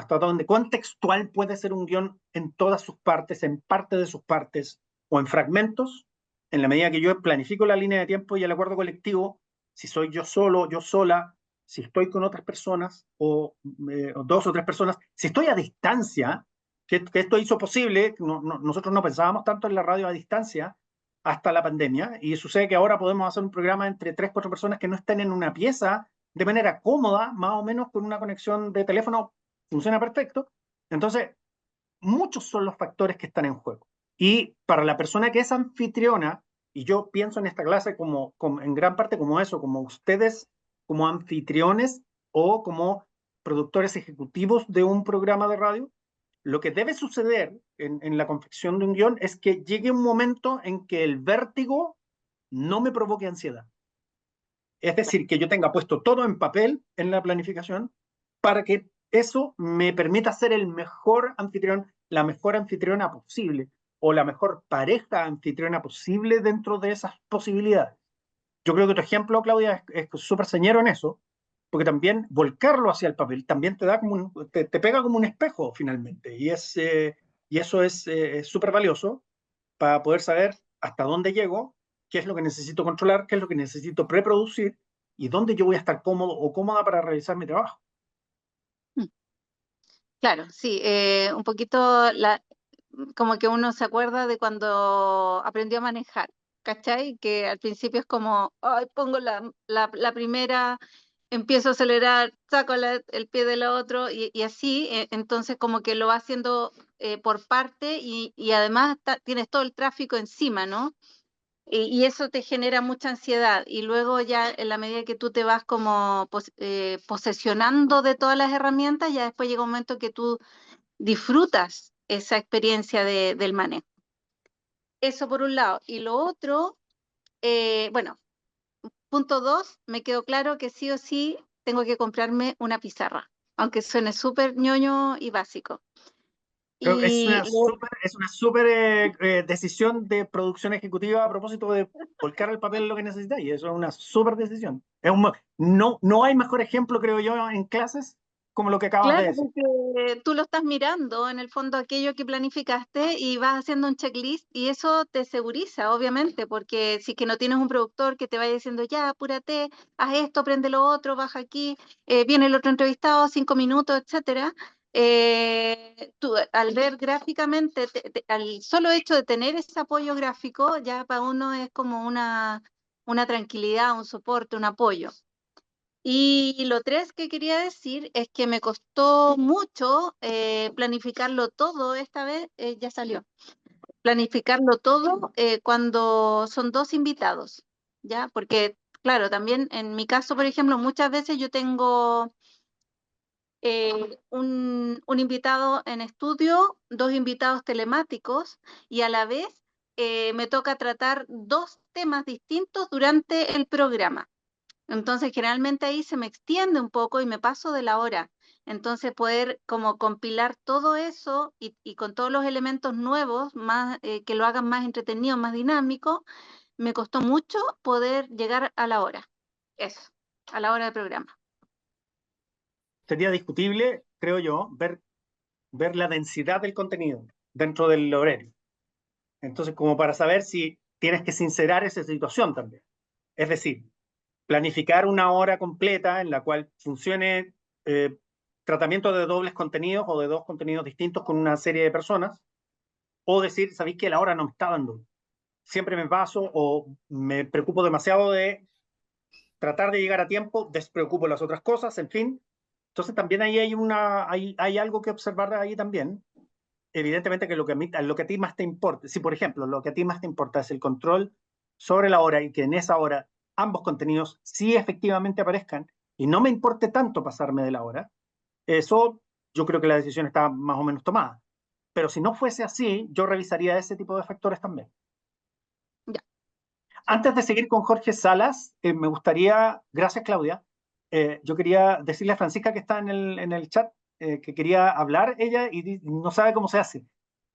cuán textual puede ser un guión en todas sus partes, en parte de sus partes o en fragmentos, en la medida que yo planifico la línea de tiempo y el acuerdo colectivo, si soy yo solo, yo sola, si estoy con otras personas o dos o tres personas, si estoy a distancia, que esto hizo posible, nosotros no pensábamos tanto en la radio a distancia, hasta la pandemia, y sucede que ahora podemos hacer un programa entre tres, cuatro personas que no estén en una pieza de manera cómoda, más o menos con una conexión de teléfono, funciona perfecto. Entonces, muchos son los factores que están en juego. Y para la persona que es anfitriona, y yo pienso en esta clase como en gran parte como eso, como ustedes como anfitriones o como productores ejecutivos de un programa de radio, lo que debe suceder en la confección de un guión es que llegue un momento en que el vértigo no me provoque ansiedad. Es decir, que yo tenga puesto todo en papel en la planificación para que eso me permita ser el mejor anfitrión, la mejor anfitriona posible o la mejor pareja anfitriona posible dentro de esas posibilidades. Yo creo que tu ejemplo, Claudia, es súper señero en eso, porque también volcarlo hacia el papel también te da como te pega como un espejo finalmente, y eso es súper valioso para poder saber hasta dónde llego, qué es lo que necesito controlar, qué es lo que necesito preproducir y dónde yo voy a estar cómodo o cómoda para realizar mi trabajo. claro, sí, un poquito como que uno se acuerda de cuando aprendió a manejar, ¿cachai? Que al principio es como, ay, pongo la primera, empiezo a acelerar, saco el pie del otro y así, entonces como que lo va haciendo por parte y además tienes todo el tráfico encima, ¿no? Y eso te genera mucha ansiedad. Y luego ya en la medida que tú te vas como posesionando de todas las herramientas, ya después llega un momento que tú disfrutas esa experiencia del manejo. Eso por un lado. Y lo otro, bueno, punto 2, me quedó claro que sí o sí tengo que comprarme una pizarra, aunque suene súper ñoño y básico. Pero Y es una súper decisión de producción ejecutiva a propósito de volcar al papel lo que necesitas, y eso es una súper decisión. No hay mejor ejemplo, creo yo, en clases como lo que acabas de claro, decir. porque tú lo estás mirando, en el fondo, aquello que planificaste y vas haciendo un checklist y eso te seguriza, obviamente, porque si es que no tienes un productor que te vaya diciendo, ya, apúrate, haz esto, prende lo otro, baja aquí, viene el otro entrevistado, 5 minutos, etcétera. Tú al ver gráficamente, al solo hecho de tener ese apoyo gráfico, ya para uno es como una tranquilidad, un soporte, un apoyo. Y lo tres que quería decir es que me costó mucho planificarlo todo, esta vez ya salió, planificarlo todo cuando son 2 invitados, ¿ya? Porque, claro, también en mi caso, por ejemplo, muchas veces yo tengo un invitado en estudio, 2 invitados telemáticos y a la vez me toca tratar 2 temas distintos durante el programa. Entonces, generalmente ahí se me extiende un poco y me paso de la hora. Entonces, poder como compilar todo eso y con todos los elementos nuevos, más, que lo hagan más entretenido, más dinámico, me costó mucho poder llegar a la hora. Eso, a la hora del programa. Sería discutible, creo yo, ver la densidad del contenido dentro del horario. Entonces, como para saber si tienes que sincerar esa situación también. Es decir, planificar una hora completa en la cual funcione eh, tratamiento de dobles contenidos o de 2 contenidos distintos con una serie de personas, o decir, sabéis que la hora no me está dando, siempre me paso o me preocupo demasiado de tratar de llegar a tiempo, despreocupo las otras cosas, en fin. Entonces también ahí hay algo que observar ahí también. Evidentemente que lo que a ti más te importa, si por ejemplo lo que a ti más te importa es el control sobre la hora y que en esa hora ambos contenidos sí efectivamente aparezcan y no me importe tanto pasarme de la hora, eso yo creo que la decisión está más o menos tomada. Pero si no fuese así, yo revisaría ese tipo de factores también. Ya. Antes de seguir con Jorge Salas, me gustaría, gracias Claudia, yo quería decirle a Francisca que está en el chat que quería hablar ella y no sabe cómo se hace.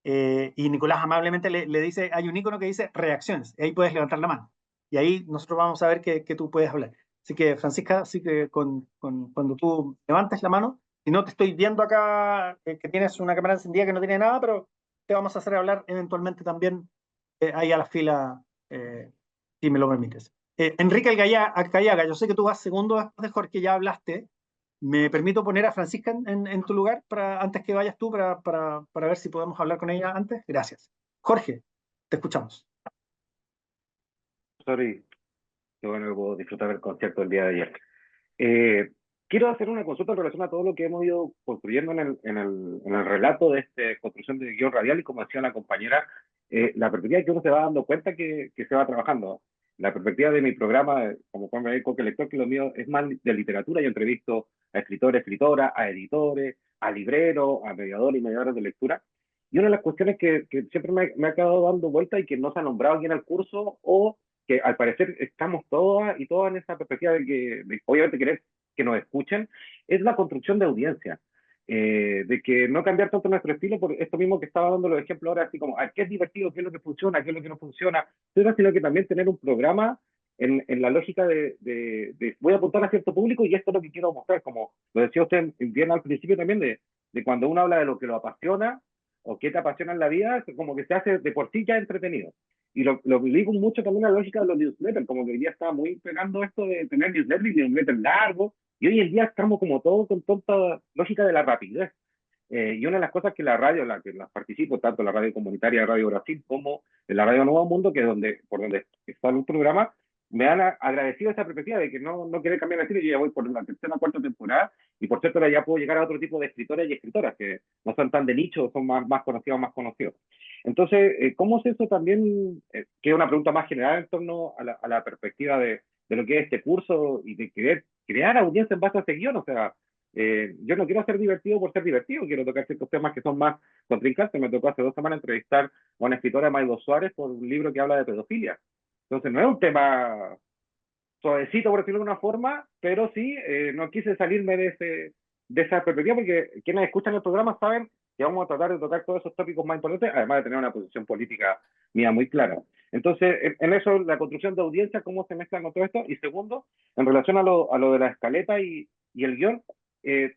Y Nicolás amablemente le dice, hay un icono que dice reacciones, y ahí puedes levantar la mano. Y ahí nosotros vamos a ver que tú puedes hablar. Así que Francisca, sí que cuando tú levantes la mano, si no te estoy viendo acá que tienes una cámara encendida que no tiene nada, pero te vamos a hacer hablar eventualmente también ahí a la fila. Si me lo permites. Enrique Alcayaga, yo sé que tú vas segundo después de Jorge, ya hablaste. Me permito poner a Francisca en tu lugar antes que vayas tú para ver si podemos hablar con ella antes. Gracias. Jorge, te escuchamos. Sorry, qué bueno que puedo disfrutar del concierto el día de ayer. Quiero hacer una consulta en relación a todo lo que hemos ido construyendo en el relato de esta construcción de guión radial y como decía la compañera, la perspectiva que uno se va dando cuenta que se va trabajando. La perspectiva de mi programa, como Juan Gabriel Coque Lector, que lo mío es más de literatura. Yo entrevisto a escritores, escritoras, a editores, a libreros, a mediadores y mediadoras de lectura. Y una de las cuestiones que siempre me ha quedado dando vuelta y que no se ha nombrado aquí en el curso, o que al parecer estamos todas y todas en esa perspectiva de obviamente querer que nos escuchen, es la construcción de audiencia. De que no cambiar tanto nuestro estilo por esto mismo que estaba dando los ejemplos ahora, así como qué es divertido, qué es lo que funciona, qué es lo que no funciona, sino que también tener un programa en la lógica de voy a apuntar a cierto público y esto es lo que quiero mostrar, como lo decía usted bien al principio también, de cuando uno habla de lo que lo apasiona o qué te apasiona en la vida, como que se hace de por sí ya entretenido. Y lo digo mucho también a la lógica de los newsletters, como que hoy día está muy pegando esto de tener newsletters largos, y hoy en día estamos como todos con tonta lógica de la rapidez. Y una de las cosas que la radio, la que las participo, tanto la radio comunitaria Radio Brasil como en la Radio Nuevo Mundo, que es por donde está el programa, me han agradecido esa perspectiva de que no quiere cambiar de estilo. Yo ya voy por la tercera o cuarta temporada y por cierto ahora ya puedo llegar a otro tipo de escritores y escritoras que no son tan de nicho, son más conocidos, más conocidos. Entonces, ¿cómo es eso también? Que es una pregunta más general en torno a la perspectiva de lo que es este curso y de querer crear audiencia en base a este guión. O sea, yo no quiero ser divertido por ser divertido, quiero tocar ciertos temas que son más contrincantes. Me tocó hace 2 semanas entrevistar a una escritora, Maigo Suárez, por un libro que habla de pedofilia. Entonces, no es un tema suavecito, por decirlo de una forma, pero sí, no quise salirme de esa perspectiva, porque quienes escuchan el programa saben que vamos a tratar de tocar todos esos tópicos más importantes, además de tener una posición política mía muy clara. Entonces, en eso, la construcción de audiencia, cómo se mezcla con todo esto. Y segundo, en relación a lo de la escaleta y el guión,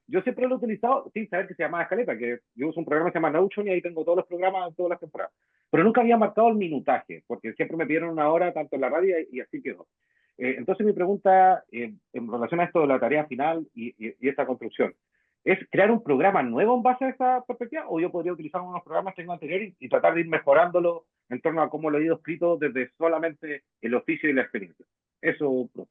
yo siempre lo he utilizado sin saber que se llama escaleta, que yo uso un programa que se llama Notion y ahí tengo todos los programas de todas las temporadas. Pero nunca había marcado el minutaje, porque siempre me pidieron 1 hora, tanto en la radio, y así quedó. Entonces mi pregunta en relación a esto de la tarea final y esta construcción, ¿es crear un programa nuevo en base a esta perspectiva, o yo podría utilizar unos programas que tengo anteriores y tratar de ir mejorándolo en torno a cómo lo he ido escrito desde solamente el oficio y la experiencia? Eso, profe.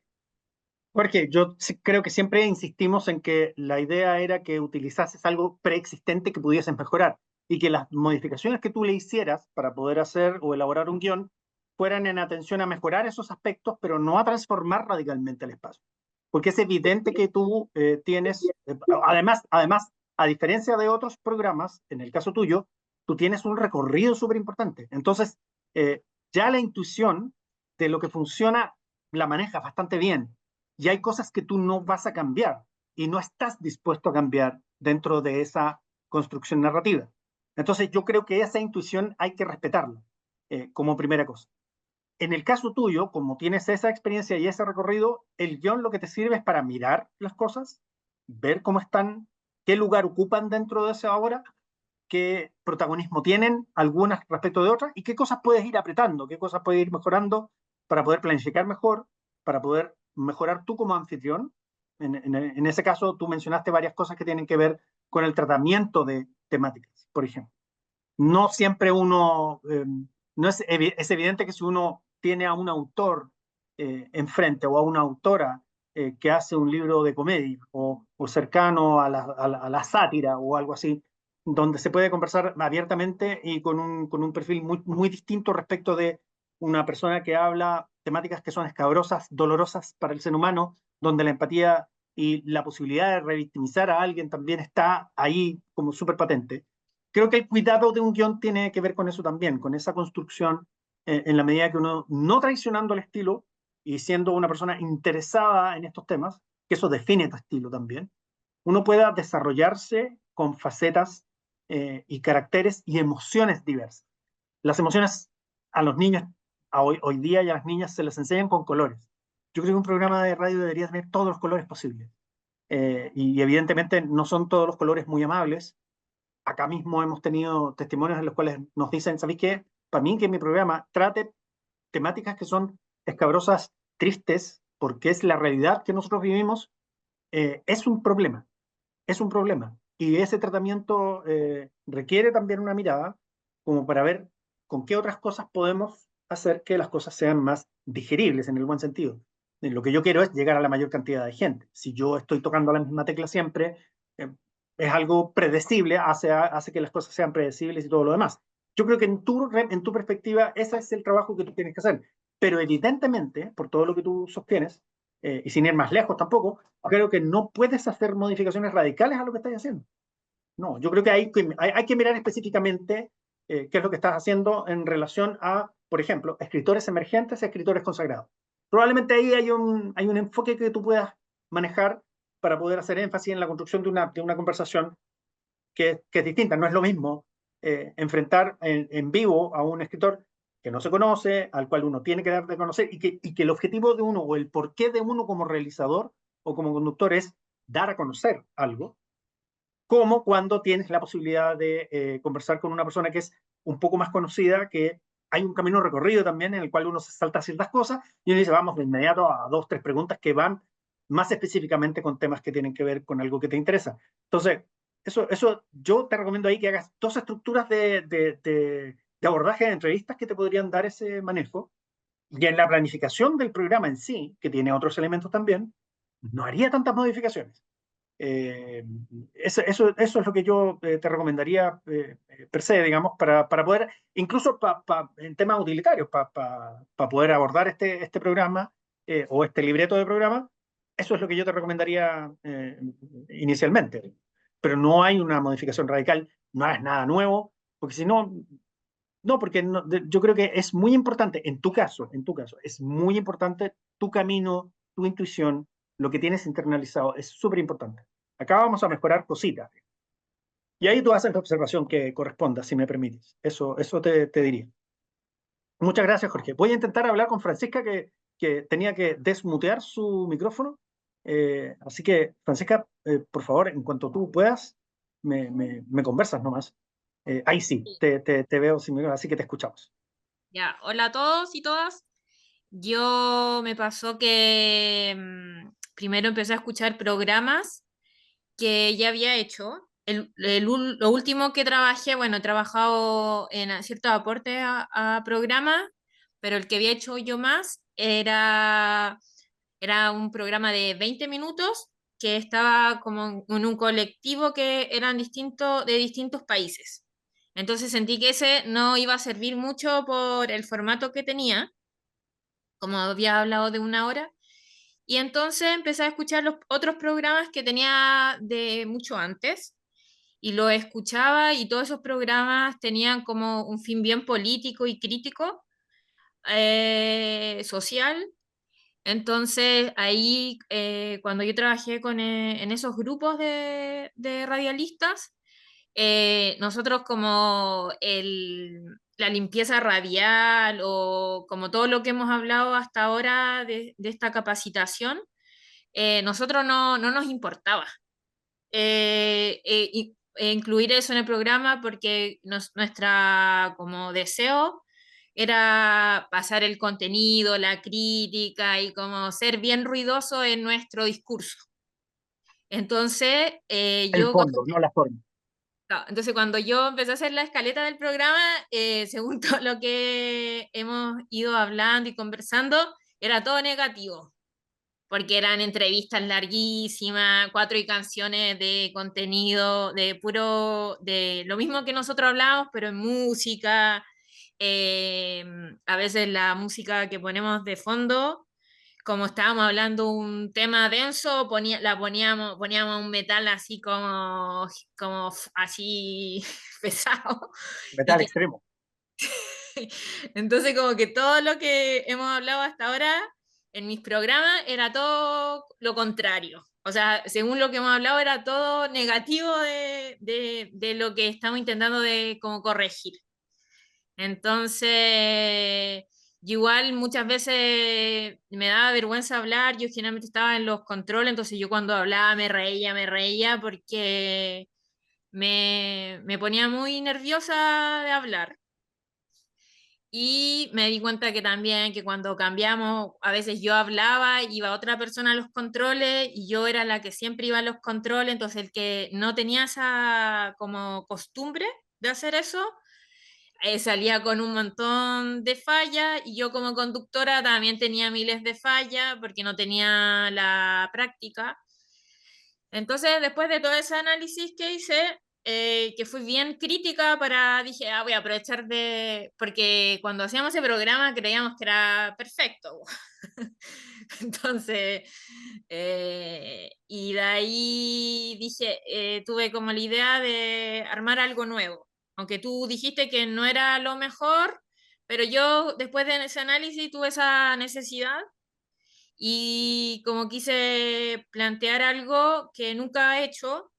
Jorge, yo creo que siempre insistimos en que la idea era que utilizases algo preexistente que pudieses mejorar y que las modificaciones que tú le hicieras para poder hacer o elaborar un guión fueran en atención a mejorar esos aspectos, pero no a transformar radicalmente el espacio. Porque es evidente que tú tienes, además, a diferencia de otros programas, en el caso tuyo, tú tienes un recorrido súper importante. Entonces, ya la intuición de lo que funciona la manejas bastante bien. Y hay cosas que tú no vas a cambiar y no estás dispuesto a cambiar dentro de esa construcción narrativa. Entonces, yo creo que esa intuición hay que respetarla como primera cosa. En el caso tuyo, como tienes esa experiencia y ese recorrido, el guión lo que te sirve es para mirar las cosas, ver cómo están, qué lugar ocupan dentro de esa obra, qué protagonismo tienen algunas respecto de otras y qué cosas puedes ir apretando, qué cosas puedes ir mejorando para poder planificar mejor, para poder mejorar tú como anfitrión. En ese caso, tú mencionaste varias cosas que tienen que ver con el tratamiento de temáticas, por ejemplo. No siempre uno, no es evidente que si uno tiene a un autor enfrente o a una autora que hace un libro de comedia o cercano a la sátira o algo así, donde se puede conversar abiertamente y con un perfil muy distinto respecto de una persona que habla temáticas que son escabrosas, dolorosas para el ser humano, donde la empatía y la posibilidad de revictimizar a alguien también está ahí como súper patente. Creo que el cuidado de un guión tiene que ver con eso también, con esa construcción, en la medida que uno, no traicionando el estilo y siendo una persona interesada en estos temas, que eso define tu estilo también, uno pueda desarrollarse con facetas y caracteres y emociones diversas. Las emociones a los niños, hoy día y a las niñas se les enseñan con colores. Yo creo que un programa de radio debería tener todos los colores posibles. Y evidentemente no son todos los colores muy amables. Acá mismo hemos tenido testimonios en los cuales nos dicen, ¿sabéis qué? Para mí que mi programa trate temáticas que son escabrosas, tristes, porque es la realidad que nosotros vivimos, es un problema, es un problema. Y ese tratamiento requiere también una mirada como para ver con qué otras cosas podemos hacer que las cosas sean más digeribles en el buen sentido. Lo que yo quiero es llegar a la mayor cantidad de gente. Si yo estoy tocando la misma tecla siempre, es algo predecible, hace que las cosas sean predecibles y todo lo demás. Yo creo que en tu perspectiva, ese es el trabajo que tú tienes que hacer. Pero evidentemente, por todo lo que tú sostienes, y sin ir más lejos tampoco, creo que no puedes hacer modificaciones radicales a lo que estás haciendo. No, yo creo que hay que mirar específicamente qué es lo que estás haciendo en relación a, por ejemplo, escritores emergentes y escritores consagrados. Probablemente ahí hay un enfoque que tú puedas manejar para poder hacer énfasis en la construcción de una conversación que es distinta. No es lo mismo enfrentar en vivo a un escritor que no se conoce, al cual uno tiene que dar de conocer y que el objetivo de uno o el porqué de uno como realizador o como conductor es dar a conocer algo, como cuando tienes la posibilidad de conversar con una persona que es un poco más conocida, que hay un camino recorrido también en el cual uno se salta ciertas cosas y uno dice, vamos de inmediato a 2, 3 preguntas que van más específicamente con temas que tienen que ver con algo que te interesa. Entonces, eso yo te recomiendo ahí que hagas 2 estructuras de abordaje de entrevistas que te podrían dar ese manejo. Y en la planificación del programa en sí, que tiene otros elementos también, no haría tantas modificaciones. Eso es lo que yo te recomendaría per se, digamos, para poder, incluso en temas utilitarios, para poder abordar este programa o este libreto de programa. Eso es lo que yo te recomendaría inicialmente. Pero no hay una modificación radical, no es nada nuevo, porque si no, no, porque yo creo que es muy importante, en tu caso, es muy importante tu camino, tu intuición, lo que tienes internalizado, es súper importante. Acá vamos a mejorar cositas. Y ahí tú haces la observación que corresponda, si me permites. Eso te diría. Muchas gracias, Jorge. Voy a intentar hablar con Francisca, que tenía que desmutear su micrófono. Así que, Francisca, por favor, en cuanto tú puedas, me conversas nomás. Ahí sí, te veo sin micrófono, así que te escuchamos. Ya, hola a todos y todas. Yo me pasó que primero empecé a escuchar programas que ya había hecho. Lo último que trabajé, bueno, he trabajado en ciertos aportes a programas, pero el que había hecho yo más era un programa de 20 minutos que estaba como en un colectivo que eran de distintos países. Entonces sentí que ese no iba a servir mucho por el formato que tenía, como había hablado de 1 hora. Y entonces empecé a escuchar los otros programas que tenía de mucho antes y lo escuchaba y todos esos programas tenían como un fin bien político y crítico, social. Entonces ahí, cuando yo trabajé en esos grupos de radialistas, nosotros como la limpieza radial o como todo lo que hemos hablado hasta ahora de esta capacitación, nosotros no nos importaba incluir eso en el programa porque nuestra como deseo era pasar el contenido, la crítica y como ser bien ruidoso en nuestro discurso. Entonces, El fondo, no la forma. entonces cuando yo empecé a hacer la escaleta del programa, según todo lo que hemos ido hablando y conversando, era todo negativo, porque eran entrevistas larguísimas, 4 canciones de contenido, de lo mismo que nosotros hablábamos, pero en música. A veces la música que ponemos de fondo, como estábamos hablando un tema denso, poníamos un metal así como así pesado. Y Metal que, extremo. entonces como que todo lo que hemos hablado hasta ahora en mis programas era todo lo contrario. O sea, según lo que hemos hablado, era todo negativo de lo que estamos intentando de como corregir. Entonces, igual muchas veces me daba vergüenza hablar, yo generalmente estaba en los controles, entonces yo cuando hablaba me reía porque me ponía muy nerviosa de hablar. Y me di cuenta que también que cuando cambiamos, a veces yo hablaba, iba otra persona a los controles y yo era la que siempre iba a los controles, entonces el que no tenía esa como costumbre de hacer eso, salía con un montón de fallas y yo como conductora también tenía miles de fallas porque no tenía la práctica. Entonces, después de todo ese análisis que hice, que fui bien crítica dije, voy a aprovechar porque cuando hacíamos ese programa creíamos que era perfecto. Entonces, y de ahí dije, tuve como la idea de armar algo nuevo, aunque tú dijiste que no era lo mejor, pero yo después de ese análisis tuve esa necesidad y como quise plantear algo que nunca he hecho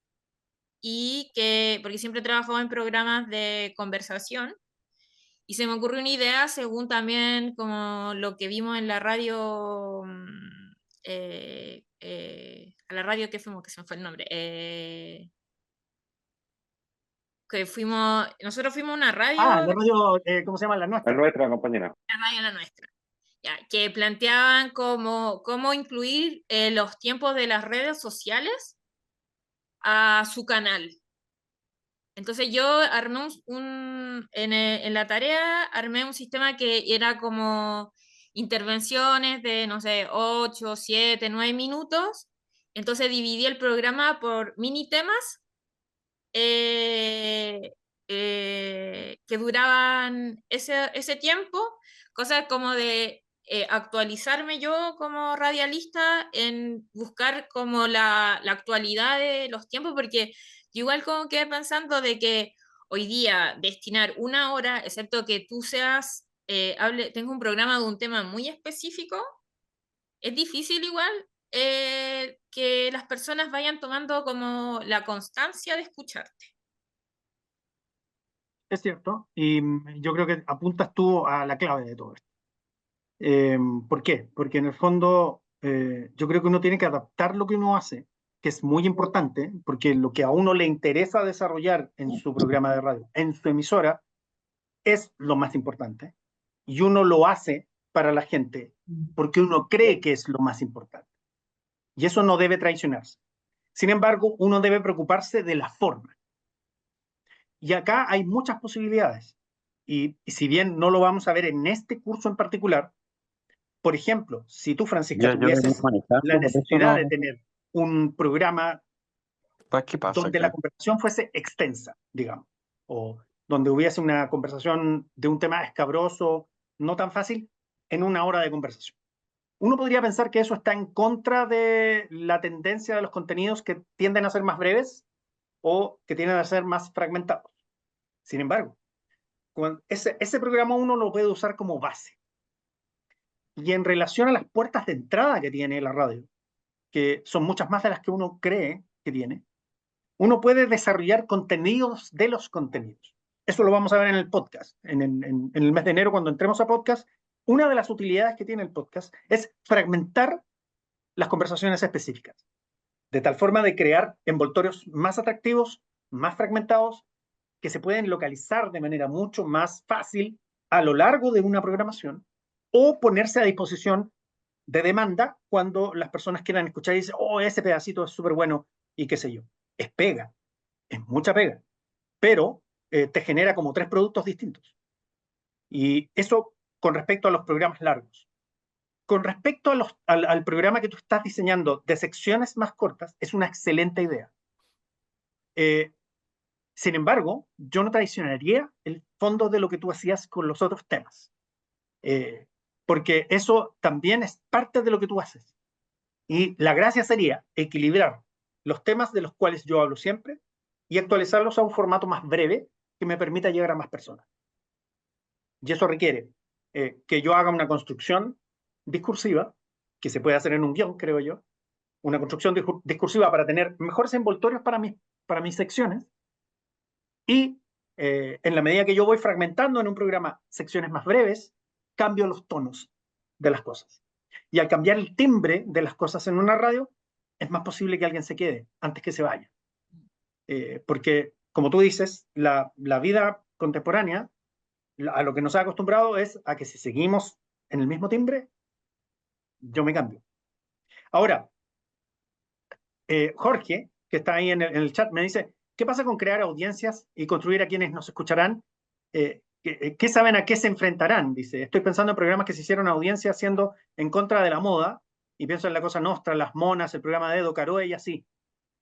porque siempre he trabajado en programas de conversación y se me ocurrió una idea según también como lo que vimos en la radio, a la radio que fuimos, que se me fue el nombre, nosotros fuimos a una radio, La radio, ¿cómo se llama? La La nuestra. nuestra, compañera. la radio la nuestra, ya, que planteaban cómo incluir los tiempos de las redes sociales a su canal. Entonces yo armé en la tarea, armé un sistema que era como intervenciones de, no sé, 8, 7, 9 minutos Entonces dividí el programa por mini temas que duraban ese tiempo, cosas como de actualizarme yo como radialista en buscar como la actualidad de los tiempos, porque yo igual como quedé pensando de que hoy día destinar 1 hora, excepto que tú seas, tengo un programa de un tema muy específico, es difícil igual que las personas vayan tomando como la constancia de escucharte. Es cierto, y yo creo que apuntas tú a la clave de todo esto. ¿Por qué? Porque en el fondo yo creo que uno tiene que adaptar lo que uno hace, que es muy importante, porque lo que a uno le interesa desarrollar en su programa de radio, en su emisora, es lo más importante. Y uno lo hace para la gente porque uno cree que es lo más importante. Y eso no debe traicionarse. Sin embargo, uno debe preocuparse de la forma. Y acá hay muchas posibilidades. Y si bien no lo vamos a ver en este curso en particular, por ejemplo, si tú, Francisca, Yo venía tuvieses la manejando, por eso necesidad de no. tener un programa ¿Qué pasa donde la acá? conversación fuese extensa, digamos, o donde hubiese una conversación de un tema escabroso, no tan fácil, en 1 hora de conversación. Uno podría pensar que eso está en contra de la tendencia de los contenidos que tienden a ser más breves o que tienden a ser más fragmentados. Sin embargo, ese programa uno lo puede usar como base. Y en relación a las puertas de entrada que tiene la radio, que son muchas más de las que uno cree que tiene, uno puede desarrollar contenidos de los contenidos. Eso lo vamos a ver en el podcast. En el mes de enero, cuando entremos a podcast, una de las utilidades que tiene el podcast es fragmentar las conversaciones específicas, de tal forma de crear envoltorios más atractivos, más fragmentados, que se pueden localizar de manera mucho más fácil a lo largo de una programación o ponerse a disposición de demanda cuando las personas quieran escuchar y dicen, oh, ese pedacito es súper bueno y qué sé yo. Es pega, es mucha pega, pero te genera como 3 productos distintos. Y eso con respecto a los programas largos. Con respecto al programa que tú estás diseñando de secciones más cortas, es una excelente idea. Sin embargo, yo no traicionaría el fondo de lo que tú hacías con los otros temas, porque eso también es parte de lo que tú haces. Y la gracia sería equilibrar los temas de los cuales yo hablo siempre y actualizarlos a un formato más breve que me permita llegar a más personas. Y eso requiere que yo haga una construcción discursiva, que se puede hacer en un guión, creo yo, una construcción discursiva para tener mejores envoltorios para mis secciones, y en la medida que yo voy fragmentando en un programa secciones más breves, cambio los tonos de las cosas. Y al cambiar el timbre de las cosas en una radio, es más posible que alguien se quede antes que se vaya. Porque, como tú dices, la vida contemporánea, a lo que nos ha acostumbrado es a que si seguimos en el mismo timbre, yo me cambio. Ahora, Jorge, que está ahí en el chat, me dice, ¿qué pasa con crear audiencias y construir a quienes nos escucharán? ¿Qué saben a qué se enfrentarán? Dice, estoy pensando en programas que se hicieron audiencia haciendo en contra de la moda, y pienso en La Cosa Nostra, Las Monas, el programa de Edo Caroe y así.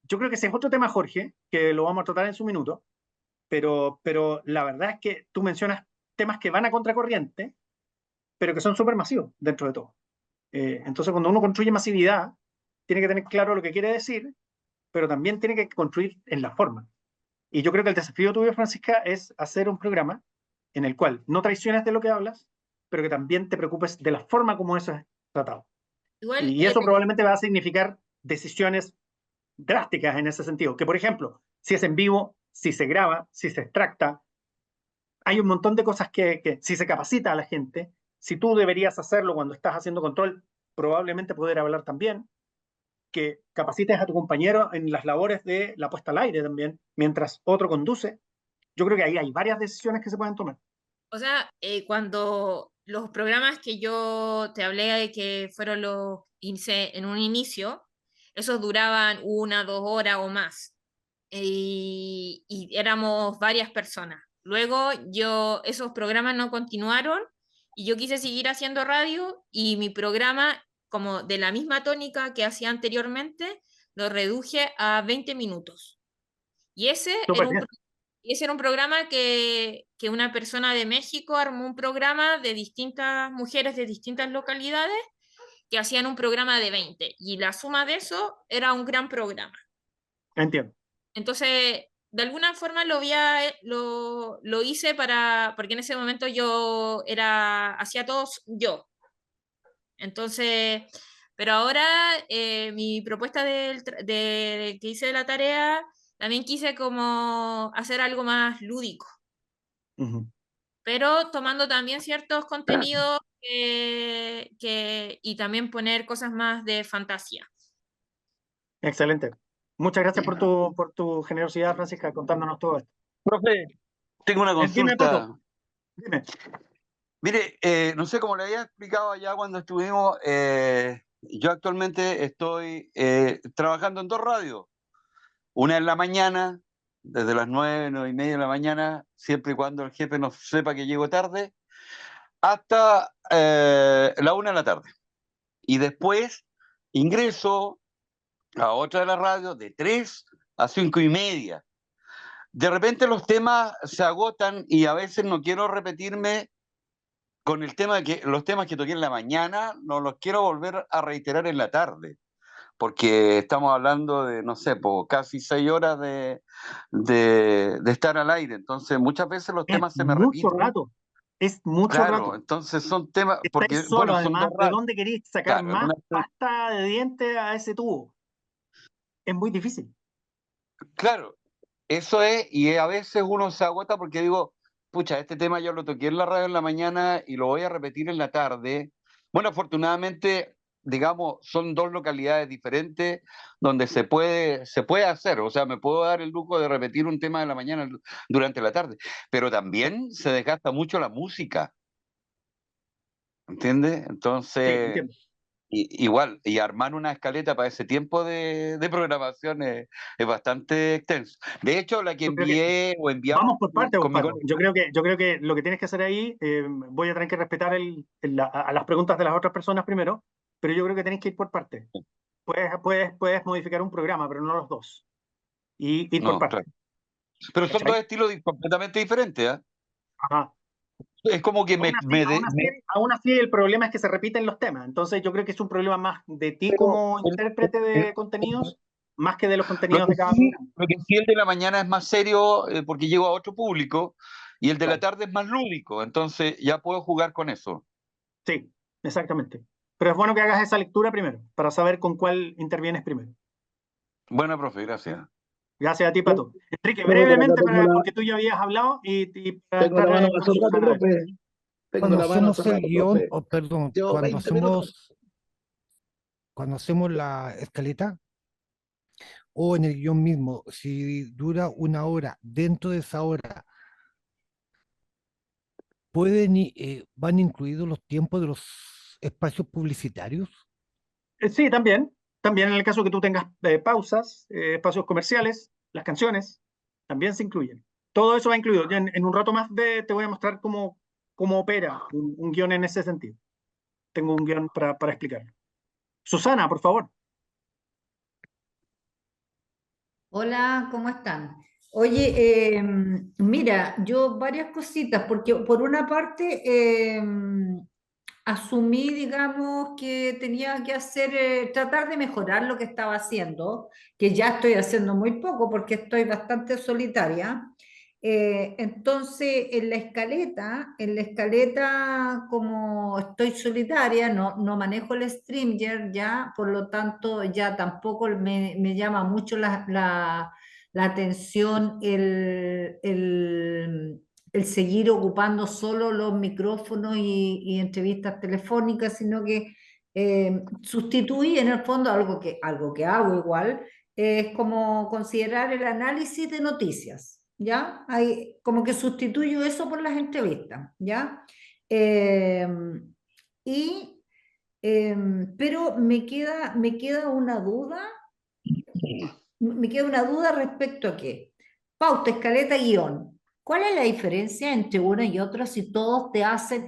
Yo creo que ese es otro tema, Jorge, que lo vamos a tratar en su minuto, pero la verdad es que tú mencionas temas que van a contracorriente, pero que son súper masivos dentro de todo. Entonces, cuando uno construye masividad, tiene que tener claro lo que quiere decir, pero también tiene que construir en la forma. Y yo creo que el desafío tuyo, Francisca, es hacer un programa en el cual no traiciones de lo que hablas, pero que también te preocupes de la forma como eso es tratado. Igual, Y eso probablemente va a significar decisiones drásticas en ese sentido. Que, por ejemplo, si es en vivo, si se graba, si se extracta, hay un montón de cosas que si se capacita a la gente, si tú deberías hacerlo cuando estás haciendo control, probablemente poder hablar también, que capacites a tu compañero en las labores de la puesta al aire también, mientras otro conduce. Yo creo que ahí hay varias decisiones que se pueden tomar. o sea, cuando los programas que yo te hablé de que fueron los hice en un inicio, esos duraban 1, 2 horas o más. Y éramos varias personas. Luego esos programas no continuaron y yo quise seguir haciendo radio y mi programa, como de la misma tónica que hacía anteriormente, lo reduje a 20 minutos. Y ese Súper era un, bien. ese era un programa que una persona de México armó un programa de distintas mujeres de distintas localidades que hacían un programa de 20. Y la suma de eso era un gran programa. Entiendo. Entonces, de alguna forma lo hice porque en ese momento hacía todos yo. Entonces, pero ahora mi propuesta que hice de la tarea, también quise como hacer algo más lúdico, Ujú. pero tomando también ciertos contenidos y también poner cosas más de fantasía. Excelente. Muchas gracias por tu generosidad, Francisca, contándonos todo esto. Profe, tengo una Dime, Pato, consulta. dime. Mire, no sé cómo le había explicado allá cuando estuvimos, yo actualmente estoy trabajando en 2 radios. Una en la mañana, desde las 9, 9:30 de la mañana, siempre y cuando el jefe no sepa que llego tarde, hasta la 1 de la tarde. Y después ingreso a otra de las radios de 3 a 5:30. De repente los temas se agotan y a veces no quiero repetirme con el tema de que los temas que toqué en la mañana no los quiero volver a reiterar en la tarde, porque estamos hablando de, no sé, por casi 6 horas de estar al aire. Entonces, muchas veces los Es temas se me mucho repiten. rato. Es mucho Claro, rato. entonces son temas, porque, Estáis solo, bueno, son 2 además. ¿De radios. dónde queréis sacar Claro, más pasta de dientes a ese tubo? Es muy difícil. claro, eso es, y a veces uno se agota porque digo, pucha, este tema yo lo toqué en la radio en la mañana y lo voy a repetir en la tarde. Bueno, afortunadamente, digamos, son 2 localidades diferentes donde se puede hacer, o sea, me puedo dar el lujo de repetir un tema de la mañana durante la tarde, pero también se desgasta mucho la música, ¿entiendes? Sí, Entonces, entiendo. igual, y armar una escaleta para ese tiempo de programación es bastante extenso. De hecho, la que Yo creo que envié o enviamos vamos por partes, con mi Pato. colega. Yo creo que lo que tienes que hacer ahí, voy a tener que respetar a las preguntas de las otras personas primero, pero yo creo que tenéis que ir por partes. Puedes modificar un programa, pero no los dos. Y ir por No, partes. claro. Pero son 2 ¿Cachai? estilos completamente diferentes, ¿ah? Ajá. Es como que Aún así, aún así, el problema es que se repiten los temas. Entonces, yo creo que es un problema más de ti pero como intérprete de contenidos, más que de los lo contenidos que de cada sí, programa. lo que sí el de la mañana es más serio porque llego a otro público y el de la Claro. tarde es más lúdico, entonces ya puedo jugar con eso. Sí, exactamente. Pero es bueno que hagas esa lectura primero, para saber con cuál intervienes primero. Bueno, profe, gracias. Gracias a ti, Pato. Enrique, Profe, por acá brevemente, porque tú ya habías hablado y para tengo la entrar mano con hace un rato, Susana. profe. Tengo Cuando la mano hace hacemos un el rato, guión, profe. o perdón, Llevo 20 minutos. cuando hacemos la escaleta o en el guión mismo, si dura 1 hora, dentro de esa hora, ¿van incluidos los tiempos de los espacios publicitarios? Sí, también. También en el caso que tú tengas pausas, espacios comerciales, las canciones, también se incluyen. Todo eso va incluido. Ya en un rato más te voy a mostrar cómo opera un guión en ese sentido. Tengo un guión para explicarlo. Susana, por favor. Hola, ¿cómo están? Oye, mira, yo varias cositas, porque por una parte asumí, digamos, que tenía que hacer, tratar de mejorar lo que estaba haciendo, que ya estoy haciendo muy poco porque estoy bastante solitaria. Entonces, en la escaleta, como estoy solitaria, no manejo el Streamyard ya, por lo tanto, ya tampoco me llama mucho la atención el seguir ocupando solo los micrófonos y entrevistas telefónicas, sino que sustituí en el fondo algo que hago igual, es como considerar el análisis de noticias, ¿ya? Como que sustituyo eso por las entrevistas, ¿ya? Eh, y, pero me queda una duda respecto a qué. Pauta, escaleta, guión. ¿Cuál es la diferencia entre una y otra si todos te hacen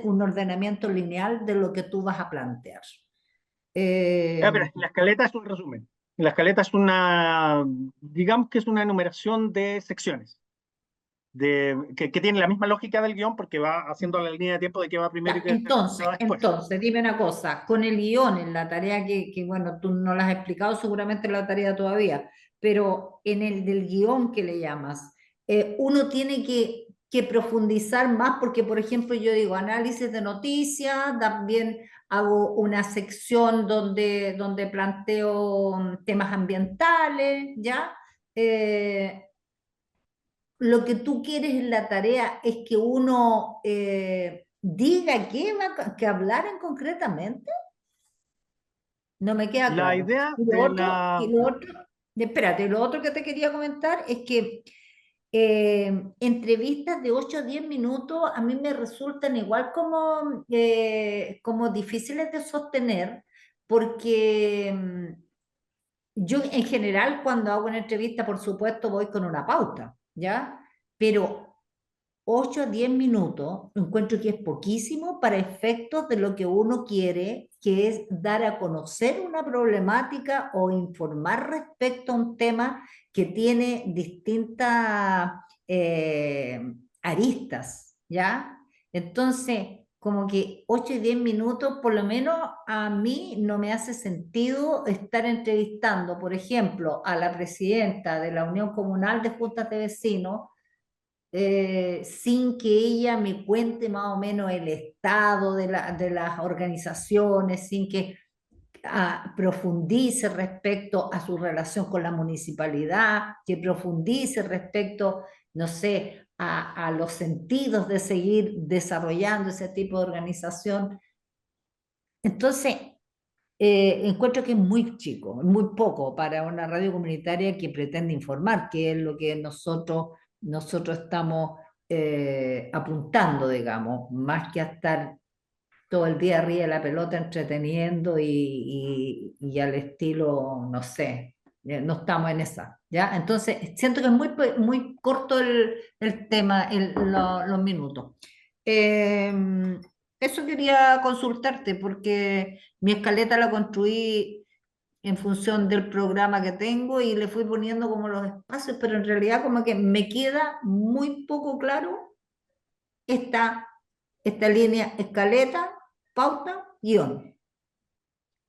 un ordenamiento lineal de lo que tú vas a plantear? Pero la escaleta es un resumen. La escaleta es una, digamos que es una enumeración de secciones, que tiene la misma lógica del guión porque va haciendo la línea de tiempo de qué va primero Ya, y qué va después. entonces, dime una cosa, con el guión, en la tarea bueno, tú no la has explicado seguramente en la tarea todavía, pero en el del guión que le llamas, uno tiene que profundizar más porque, por ejemplo, yo digo análisis de noticias, también hago una sección donde planteo temas ambientales, ¿ya? Lo que tú quieres en la tarea es que uno diga qué va que hablaran concretamente. No me queda La claro. idea Y de lo otro, espérate, lo otro que te quería comentar es que entrevistas de 8 a 10 minutos a mí me resultan igual como difíciles de sostener, porque yo en general cuando hago una entrevista, por supuesto, voy con una pauta, ¿ya? Pero 8 a 10 minutos encuentro que es poquísimo para efectos de lo que uno quiere, que es dar a conocer una problemática o informar respecto a un tema que tiene distintas aristas, ¿ya? Entonces, como que 8 y 10 minutos, por lo menos a mí no me hace sentido estar entrevistando, por ejemplo, a la presidenta de la Unión Comunal de Juntas de Vecinos, sin que ella me cuente más o menos el estado de las organizaciones, sin que profundice respecto a su relación con la municipalidad, que profundice respecto, no sé, a los sentidos de seguir desarrollando ese tipo de organización. Entonces, encuentro que es muy chico, muy poco para una radio comunitaria que pretende informar, que es lo que nosotros estamos apuntando, digamos, más que a estar todo el día arriba de la pelota entreteniendo y al estilo, no sé, no estamos en esa, ¿ya? Entonces, siento que es muy corto el tema, los minutos. Eso quería consultarte porque mi escaleta la construí en función del programa que tengo y le fui poniendo como los espacios, pero en realidad como que me queda muy poco claro esta línea escaleta, pauta, guión.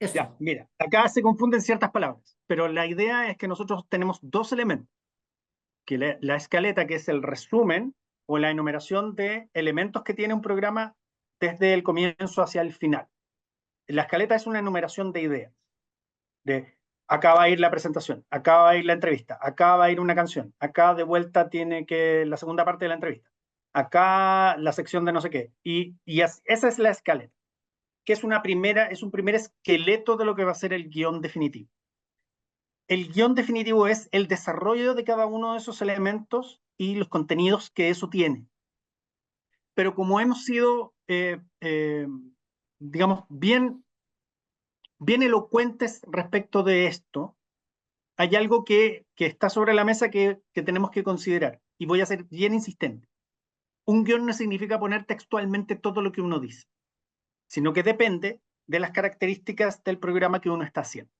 Eso. Ya, mira, acá se confunden ciertas palabras, pero la idea es que nosotros tenemos dos elementos, que la escaleta, que es el resumen o la enumeración de elementos que tiene un programa desde el comienzo hacia el final. La escaleta es una enumeración de ideas, de acá va a ir la presentación, acá va a ir la entrevista, acá va a ir una canción, acá de vuelta tiene que la segunda parte de la entrevista, acá la sección de no sé qué, esa es la escaleta, que es un primer esqueleto de lo que va a ser el guión definitivo. El guión definitivo es el desarrollo de cada uno de esos elementos y los contenidos que eso tiene. Pero como hemos sido, digamos, bien elocuentes respecto de esto, hay algo que está sobre la mesa que tenemos que considerar, y voy a ser bien insistente. Un guión no significa poner textualmente todo lo que uno dice, sino que depende de las características del programa que uno está haciendo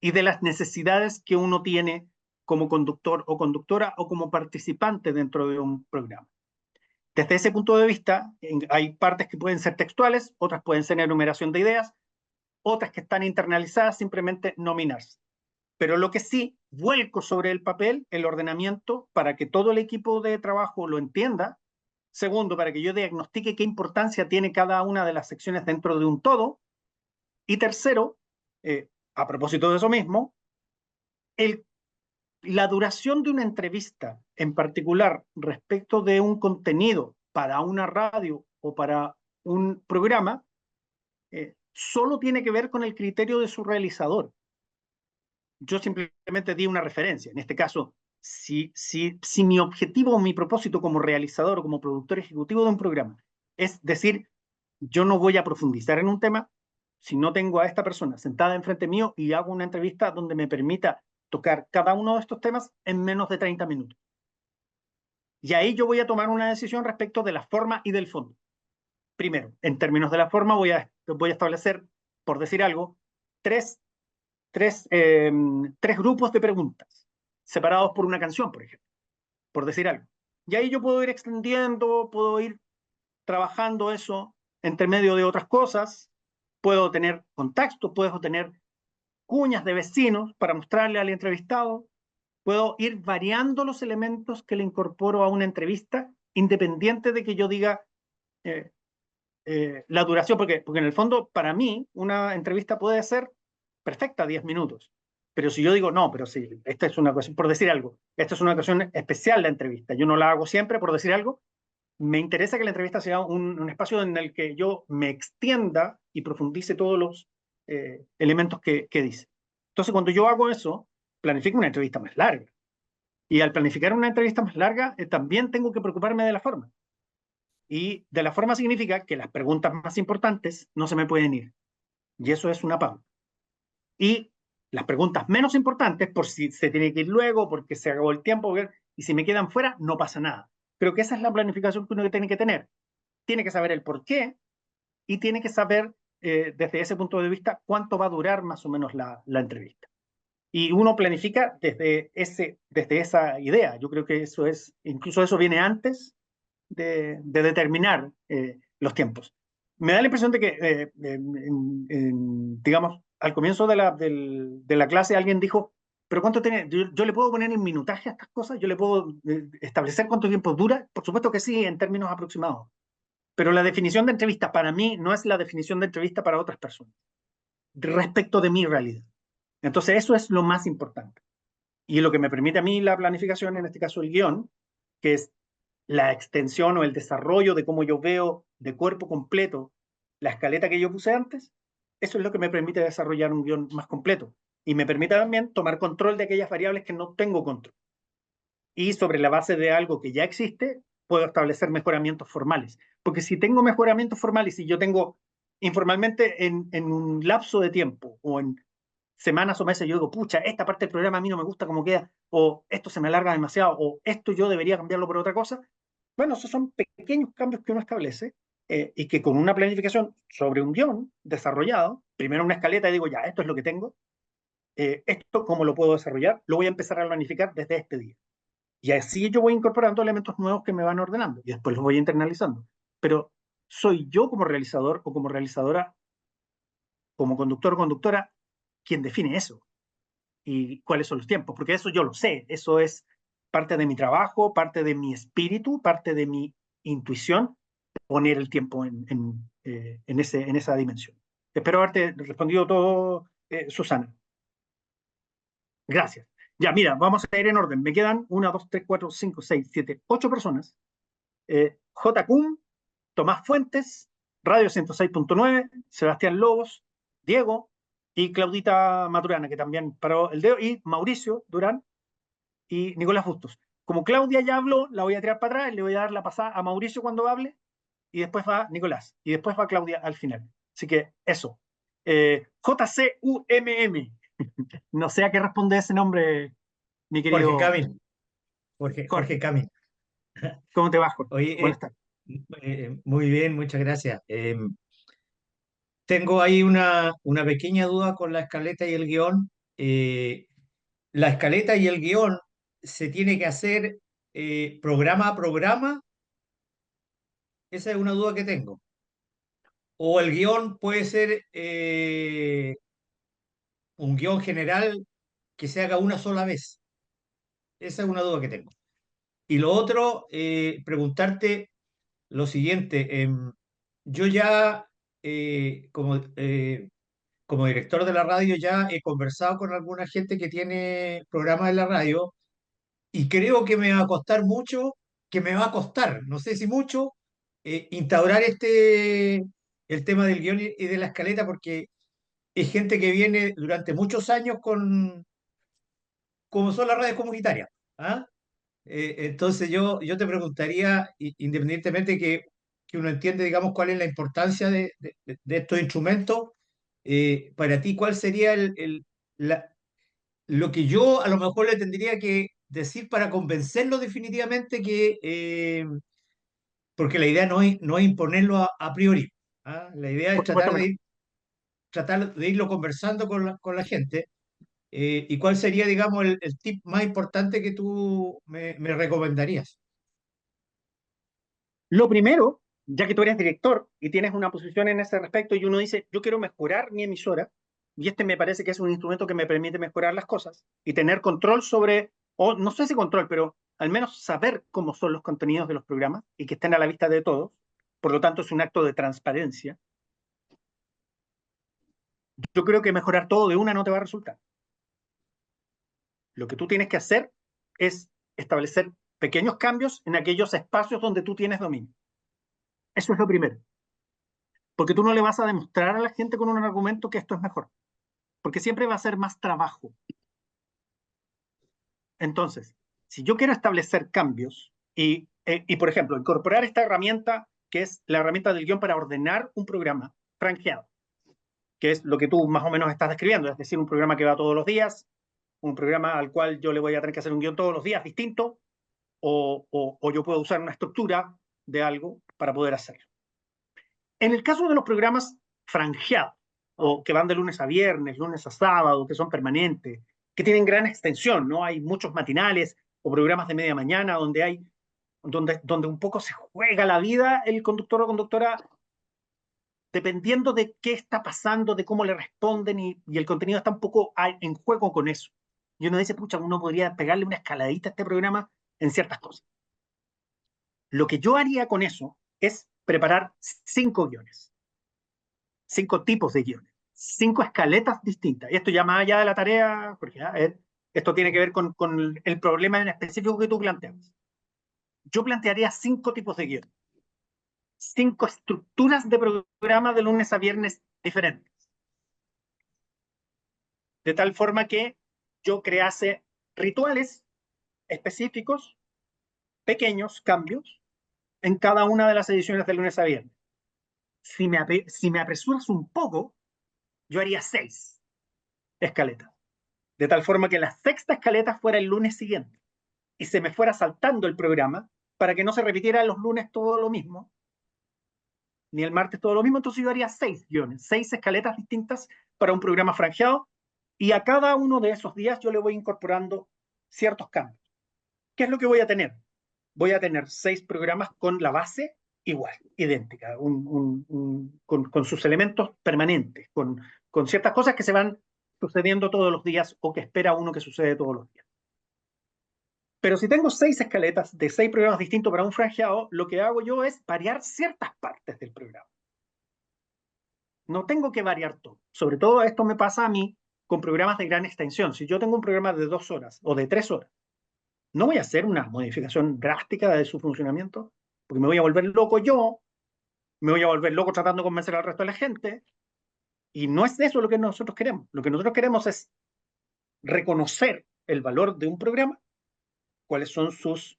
y de las necesidades que uno tiene como conductor o conductora o como participante dentro de un programa. Desde ese punto de vista, hay partes que pueden ser textuales, otras pueden ser enumeración de ideas, otras que están internalizadas, simplemente nominarse. Pero lo que sí, vuelco sobre el papel el ordenamiento para que todo el equipo de trabajo lo entienda. Segundo, para que yo diagnostique qué importancia tiene cada una de las secciones dentro de un todo. Y tercero, a propósito de eso mismo, la duración de una entrevista, en particular respecto de un contenido para una radio o para un programa, solo tiene que ver con el criterio de su realizador. Yo simplemente di una referencia. En este caso, si mi objetivo o mi propósito como realizador o como productor ejecutivo de un programa es decir, yo no voy a profundizar en un tema si no tengo a esta persona sentada enfrente mío y hago una entrevista donde me permita tocar cada uno de estos temas en menos de 30 minutos. Y ahí yo voy a tomar una decisión respecto de la forma y del fondo. Primero, en términos de la forma voy a establecer, por decir algo, tres, tres grupos de preguntas, separados por una canción, por ejemplo, por decir algo. Y ahí yo puedo ir extendiendo, puedo ir trabajando eso entre medio de otras cosas, puedo tener contactos, puedo tener cuñas de vecinos para mostrarle al entrevistado, puedo ir variando los elementos que le incorporo a una entrevista, independiente de que yo diga la duración, porque en el fondo, para mí, una entrevista puede ser perfecta, 10 minutos. Pero si yo digo, no, pero sí, esta es una ocasión, por decir algo, esta es una ocasión especial la entrevista, yo no la hago siempre, por decir algo, me interesa que la entrevista sea un espacio en el que yo me extienda y profundice todos los elementos que dice. Entonces, cuando yo hago eso, planifico una entrevista más larga. Y al planificar una entrevista más larga, también tengo que preocuparme de la forma. Y de la forma significa que las preguntas más importantes no se me pueden ir. Y eso es una pauta. Y las preguntas menos importantes, por si se tiene que ir luego, porque se acabó el tiempo, y si me quedan fuera, no pasa nada. Creo que esa es la planificación que uno tiene que tener. Tiene que saber el por qué y tiene que saber, desde ese punto de vista, cuánto va a durar más o menos la entrevista. Y uno planifica desde esa idea. Yo creo que eso es, incluso eso viene antes de determinar los tiempos. Me da la impresión de que, digamos, al comienzo de la clase alguien dijo, pero ¿cuánto tiene? Yo le puedo poner en minutaje a estas cosas, yo le puedo establecer cuánto tiempo dura. Por supuesto que sí, en términos aproximados. Pero la definición de entrevista para mí no es la definición de entrevista para otras personas, respecto de mi realidad. Entonces eso es lo más importante. Y lo que me permite a mí la planificación, en este caso el guión, que es la extensión o el desarrollo de cómo yo veo de cuerpo completo la escaleta que yo puse antes, eso es lo que me permite desarrollar un guión más completo. Y me permite también tomar control de aquellas variables que no tengo control. Y sobre la base de algo que ya existe, puedo establecer mejoramientos formales. Porque si tengo mejoramientos formales y yo tengo informalmente en un lapso de tiempo o en semanas o meses, yo digo, pucha, esta parte del programa a mí no me gusta cómo queda, o esto se me alarga demasiado, o esto yo debería cambiarlo por otra cosa. Bueno, esos son pequeños cambios que uno establece y que con una planificación sobre un guión desarrollado, primero una escaleta y digo, ya, esto es lo que tengo, esto cómo lo puedo desarrollar, lo voy a empezar a planificar desde este día. Y así yo voy incorporando elementos nuevos que me van ordenando y después los voy internalizando. Pero soy yo como realizador o como realizadora, como conductor o conductora, quien define eso y cuáles son los tiempos, porque eso yo lo sé, eso es parte de mi trabajo, parte de mi espíritu, parte de mi intuición, poner el tiempo en esa dimensión. Espero haberte respondido todo, Susana. Gracias. Ya, mira, vamos a ir en orden. Me quedan 1, 2, 3, 4, 5, 6, 7, 8 personas. J. Kuhn, Tomás Fuentes, Radio 106.9, Sebastián Lobos, Diego y Claudita Maturana, que también paró el dedo, y Mauricio Durán y Nicolás Bustos. Como Claudia ya habló, la voy a tirar para atrás, le voy a dar la pasada a Mauricio cuando hable, y después va Nicolás, y después va Claudia al final. Así que eso. JCUMM. No sé a qué responde ese nombre, mi querido Jorge Camin. Jorge Camin. ¿Cómo te va, Jorge? Oye, Buenas tardes. muy bien, muchas gracias. Tengo ahí una pequeña duda con la escaleta y el guión. La escaleta y el guión se tiene que hacer programa a programa. Esa es una duda que tengo. O el guión puede ser un guión general que se haga una sola vez. Esa es una duda que tengo. Y lo otro, preguntarte lo siguiente. Yo ya, como director de la radio, ya he conversado con alguna gente que tiene programas en la radio y creo que me va a costar mucho, que me va a costar, no sé si mucho, instaurar el tema del guión y de la escaleta, porque es gente que viene durante muchos años como son las radios comunitarias. ¿Ah? Entonces yo te preguntaría, independientemente que uno entiende, digamos, cuál es la importancia de estos instrumentos, para ti, ¿cuál sería lo que yo a lo mejor le tendría que decir para convencerlo definitivamente porque la idea no es imponerlo a priori, ¿ah? La idea es Por supuesto tratar que de no. ir tratar de irlo conversando con la gente. ¿Y cuál sería, digamos, el tip más importante que tú me recomendarías? Lo primero, ya que tú eres director y tienes una posición en ese respecto y uno dice, yo quiero mejorar mi emisora, y este me parece que es un instrumento que me permite mejorar las cosas y tener control sobre, o no sé si control, pero al menos saber cómo son los contenidos de los programas y que estén a la vista de todos. Por lo tanto, es un acto de transparencia. Yo creo que mejorar todo de una no te va a resultar. Lo que tú tienes que hacer es establecer pequeños cambios en aquellos espacios donde tú tienes dominio. Eso es lo primero. Porque tú no le vas a demostrar a la gente con un argumento que esto es mejor. Porque siempre va a ser más trabajo. Entonces, si yo quiero establecer cambios y, por ejemplo, incorporar esta herramienta que es la herramienta del guión para ordenar un programa franqueado, que es lo que tú más o menos estás describiendo, es decir, un programa que va todos los días, un programa al cual yo le voy a tener que hacer un guión todos los días distinto, o yo puedo usar una estructura de algo para poder hacerlo. En el caso de los programas franjeados, o que van de lunes a viernes, lunes a sábado, que son permanentes, que tienen gran extensión, ¿no? Hay muchos matinales o programas de media mañana donde un poco se juega la vida el conductor o conductora dependiendo de qué está pasando, de cómo le responden y el contenido está un poco en juego con eso. Y uno dice, pucha, uno podría pegarle una escaladita a este programa en ciertas cosas. Lo que yo haría con eso es preparar 5 guiones, 5 tipos de guiones, 5 escaletas distintas. Y esto ya más allá de la tarea, porque esto tiene que ver con el problema en específico que tú planteas. Yo plantearía 5 tipos de guiones, 5 estructuras de programa de lunes a viernes diferentes. De tal forma que yo crease rituales específicos, pequeños cambios, en cada una de las ediciones de lunes a viernes. Si me apresuras un poco, yo haría 6 escaletas. De tal forma que la 6ª escaleta fuera el lunes siguiente y se me fuera saltando el programa para que no se repitiera los lunes todo lo mismo, ni el martes todo lo mismo. Entonces yo haría 6 guiones, 6 escaletas distintas para un programa franjeado y a cada uno de esos días yo le voy incorporando ciertos cambios. ¿Qué es lo que voy a tener? Voy a tener 6 programas con la base igual, idéntica, con sus elementos permanentes, con ciertas cosas que se van sucediendo todos los días o que espera uno que sucede todos los días. Pero si tengo 6 escaletas de 6 programas distintos para un franjeado, lo que hago yo es variar ciertas partes del programa. No tengo que variar todo. Sobre todo esto me pasa a mí con programas de gran extensión. Si yo tengo un programa de 2 horas o de 3 horas, no voy a hacer una modificación drástica de su funcionamiento, porque me voy a volver loco yo, me voy a volver loco tratando de convencer al resto de la gente, y no es eso lo que nosotros queremos. Lo que nosotros queremos es reconocer el valor de un programa, cuáles son sus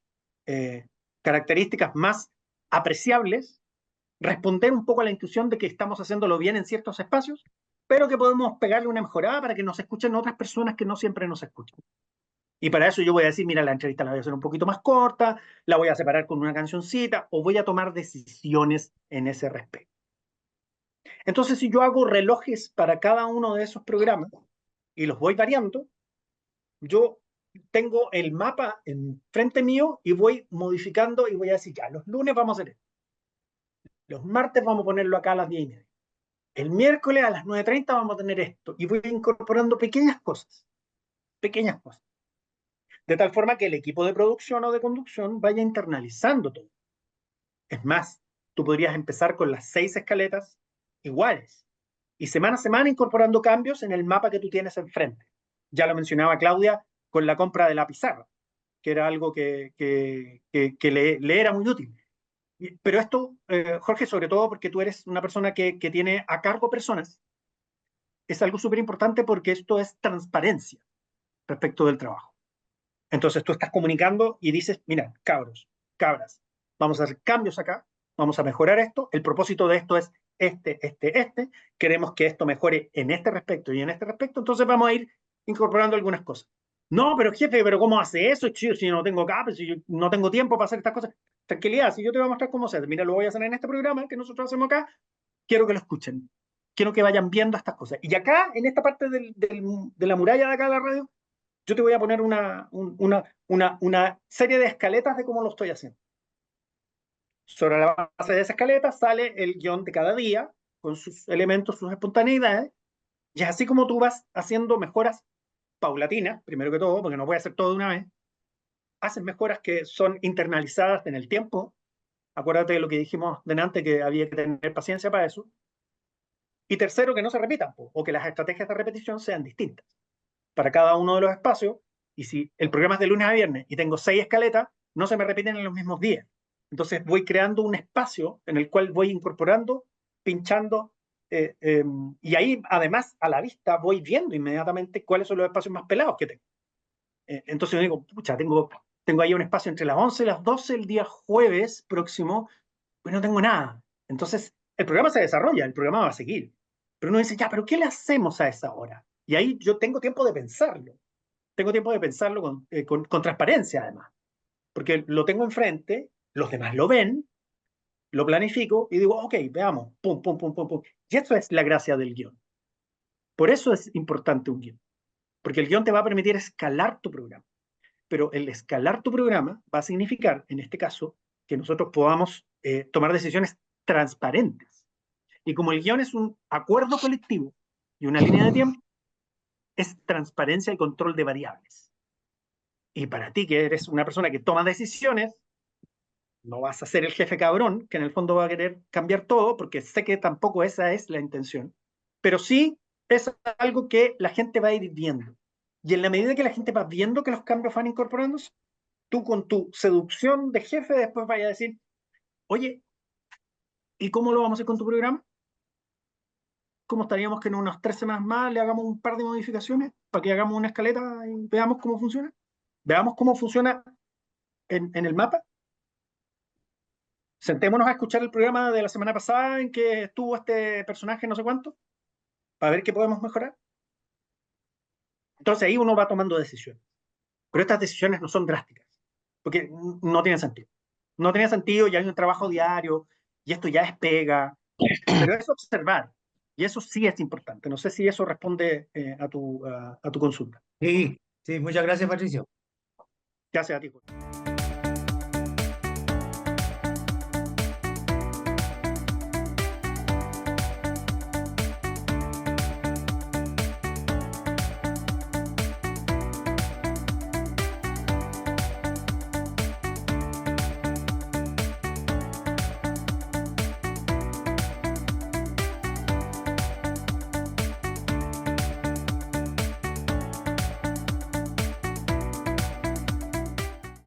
características más apreciables, responder un poco a la intuición de que estamos haciéndolo bien en ciertos espacios, pero que podemos pegarle una mejorada para que nos escuchen otras personas que no siempre nos escuchan. Y para eso yo voy a decir, mira, la entrevista la voy a hacer un poquito más corta, la voy a separar con una cancioncita, o voy a tomar decisiones en ese respecto. Entonces, si yo hago relojes para cada uno de esos programas y los voy variando, yo tengo el mapa enfrente mío y voy modificando y voy a decir, ya, los lunes vamos a hacer esto. Los martes vamos a ponerlo acá a las 10:30. El miércoles a las 9:30 vamos a tener esto. Y voy incorporando pequeñas cosas. Pequeñas cosas. De tal forma que el equipo de producción o de conducción vaya internalizando todo. Es más, tú podrías empezar con las 6 escaletas iguales y semana a semana incorporando cambios en el mapa que tú tienes enfrente. Ya lo mencionaba Claudia con la compra de la pizarra, que era algo que le era muy útil. Pero esto, Jorge, sobre todo porque tú eres una persona que tiene a cargo personas, es algo súper importante porque esto es transparencia respecto del trabajo. Entonces tú estás comunicando y dices, mira, cabros, cabras, vamos a hacer cambios acá, vamos a mejorar esto, el propósito de esto es queremos que esto mejore en este respecto y en este respecto, entonces vamos a ir incorporando algunas cosas. No, pero jefe, ¿pero cómo hace eso? Si yo no tengo capas, si yo no tengo tiempo para hacer estas cosas. Tranquilidad, si yo te voy a mostrar cómo se hace. Mira, lo voy a hacer en este programa que nosotros hacemos acá, quiero que lo escuchen. quiero que vayan viendo estas cosas. Y acá, en esta parte de la muralla de acá de la radio, yo te voy a poner una serie de escaletas de cómo lo estoy haciendo. Sobre la base de esa escaleta sale el guión de cada día, con sus elementos, sus espontaneidades, y es así como tú vas haciendo mejoras paulatinas, primero que todo, porque no voy a hacer todo de una vez. Haces mejoras que son internalizadas en el tiempo. Acuérdate de lo que dijimos delante, que había que tener paciencia para eso. Y tercero, que no se repitan, o que las estrategias de repetición sean distintas para cada uno de los espacios. Y si el programa es de lunes a viernes y tengo 6 escaletas, no se me repiten en los mismos días. Entonces voy creando un espacio en el cual voy incorporando, pinchando, y ahí además a la vista voy viendo inmediatamente cuáles son los espacios más pelados que tengo. Entonces yo digo, pucha, tengo ahí un espacio entre las 11 y las 12 el día jueves próximo, pues no tengo nada. Entonces el programa se desarrolla, el programa va a seguir. Pero uno dice, ya, pero ¿qué le hacemos a esa hora? Y ahí yo tengo tiempo de pensarlo. Tengo tiempo de pensarlo con transparencia, además. Porque lo tengo enfrente, los demás lo ven, lo planifico y digo, ok, veamos, pum, pum, pum, pum, pum. Y esto es la gracia del guión. Por eso es importante un guión. Porque el guión te va a permitir escalar tu programa. Pero el escalar tu programa va a significar, en este caso, que nosotros podamos tomar decisiones transparentes. Y como el guión es un acuerdo colectivo y una línea de tiempo, es transparencia y control de variables. Y para ti, que eres una persona que toma decisiones, no vas a ser el jefe cabrón, que en el fondo va a querer cambiar todo, porque sé que tampoco esa es la intención. Pero sí es algo que la gente va a ir viendo. Y en la medida que la gente va viendo que los cambios van incorporándose, tú con tu seducción de jefe después vayas a decir, oye, ¿y cómo lo vamos a hacer con tu programa? ¿Cómo estaríamos que en unas 3 semanas más le hagamos un par de modificaciones para que hagamos una escaleta y veamos cómo funciona? Veamos cómo funciona en el mapa. Sentémonos a escuchar el programa de la semana pasada en que estuvo este personaje no sé cuánto, para ver qué podemos mejorar. Entonces ahí uno va tomando decisiones. Pero estas decisiones no son drásticas, porque no tienen sentido. No tiene sentido, ya hay un trabajo diario, y esto ya es pega. Pero es observar, y eso sí es importante. No sé si eso responde a tu consulta. Sí, sí, muchas gracias, Patricio. Gracias a ti, Jorge.